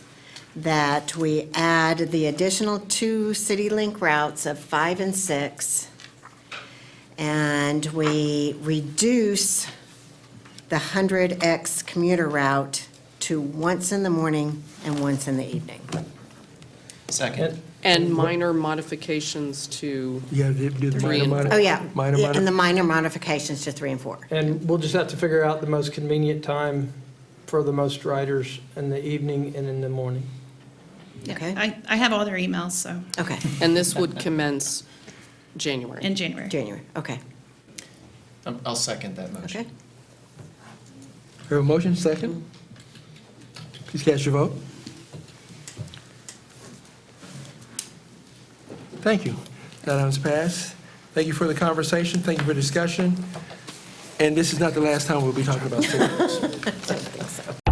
that we add the additional 2 Citylink routes of 5 and 6, and we reduce the 100X commuter route to once in the morning and once in the evening. Second. And minor modifications to, Yeah, do the 3 minor and Oh, yeah, minor and the minor modifications to 3 and 4. And we'll just have to figure out the most convenient time for the most riders in the evening and in the morning. Okay. I have all their emails, so, Okay, and this would commence January. in January. January, okay, I'll second that motion. okay. We have a motion, second? Please cast your vote. Thank you. That item's passed. Thank you for the conversation. Thank you for the discussion. And this is not the last time we'll be talking about Citylink.